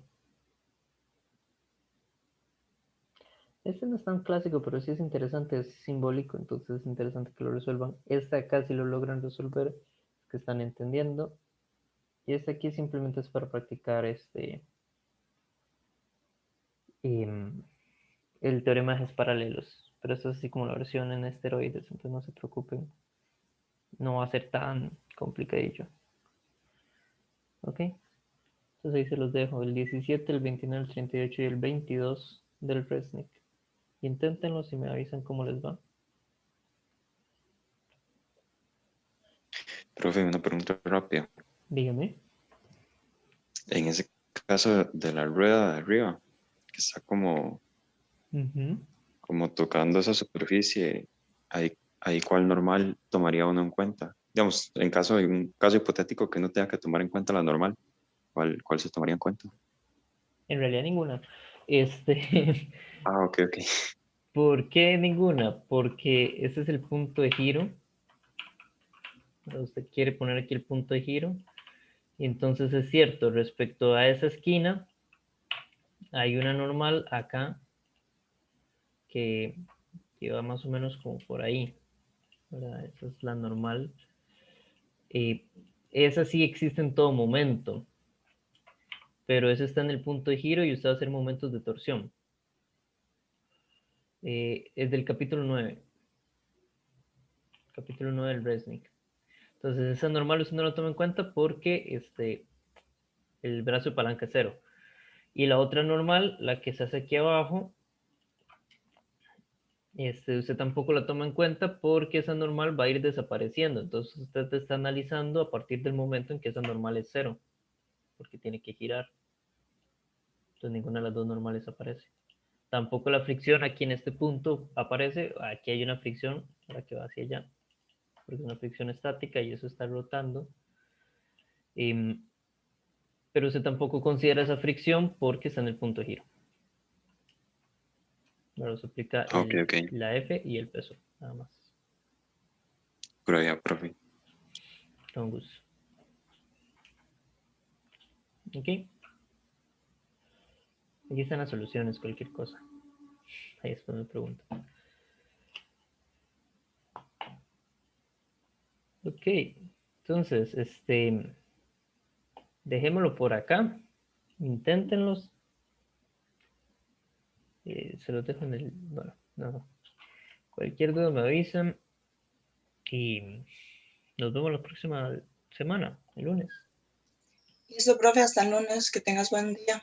Este no es tan clásico, pero sí es interesante, es simbólico, entonces es interesante que lo resuelvan. Este acá si lo logran resolver, es que están entendiendo. Y este aquí simplemente es para practicar em, el teorema de ejes paralelos. Pero esto es así como la versión en esteroides, entonces no se preocupen. No va a ser tan complicadillo. ¿Ok? Entonces ahí se los dejo. El 17, el 29, el 38 y el 22 del Resnick. Inténtenlo si me avisan cómo les va. Profe, una pregunta rápida. Dígame. En ese caso de la rueda de arriba, que está Ujú. como tocando esa superficie, ahí cuál normal tomaría uno en cuenta. Digamos, en caso de un caso hipotético que no tenga que tomar en cuenta la normal, ¿cuál se tomaría en cuenta? En realidad ninguna. Este, Ah, ok, ok. ¿Por qué ninguna? Porque ese es el punto de giro. Usted quiere poner aquí el punto de giro. Y entonces es cierto, respecto a esa esquina, hay una normal acá que, que va más o menos como por ahí, ¿verdad? Esa es la normal. Esa sí existe en todo momento, pero esa está en el punto de giro y usted va a hacer momentos de torsión. Es del capítulo 9. Capítulo 9 del Resnick. Entonces esa normal usted no lo toma en cuenta porque el brazo de palanca es 0. Y la otra normal, la que se hace aquí abajo, usted tampoco la toma en cuenta porque esa normal va a ir desapareciendo. Entonces usted está analizando a partir del momento en que esa normal es 0, porque tiene que girar. Entonces ninguna de las dos normales aparece. Tampoco la fricción aquí en este punto aparece. Aquí hay una fricción, ahora que va hacia allá, porque es una fricción estática y eso está rotando. Pero usted tampoco considera esa fricción porque está en el punto de giro. Bueno, se aplica Ah, ok, ok. la F y el peso, nada más. Pero ya, profe. Con gusto. Ok. Aquí están las soluciones, cualquier cosa. Ahí después me preguntan. Ok. Entonces, dejémoslo por acá. Inténtenlos. Se los dejo en el. Bueno, no. Cualquier duda me avisan. Y nos vemos la próxima semana, el lunes. Listo, profe, hasta el lunes, que tengas buen día.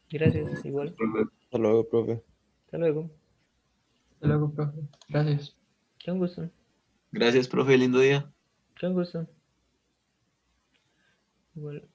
Gracias, igual. Profe. Hasta luego, profe. Hasta luego. Hasta luego, profe. Gracias. Con gusto. Gracias, profe, lindo día. Con gusto. Igual.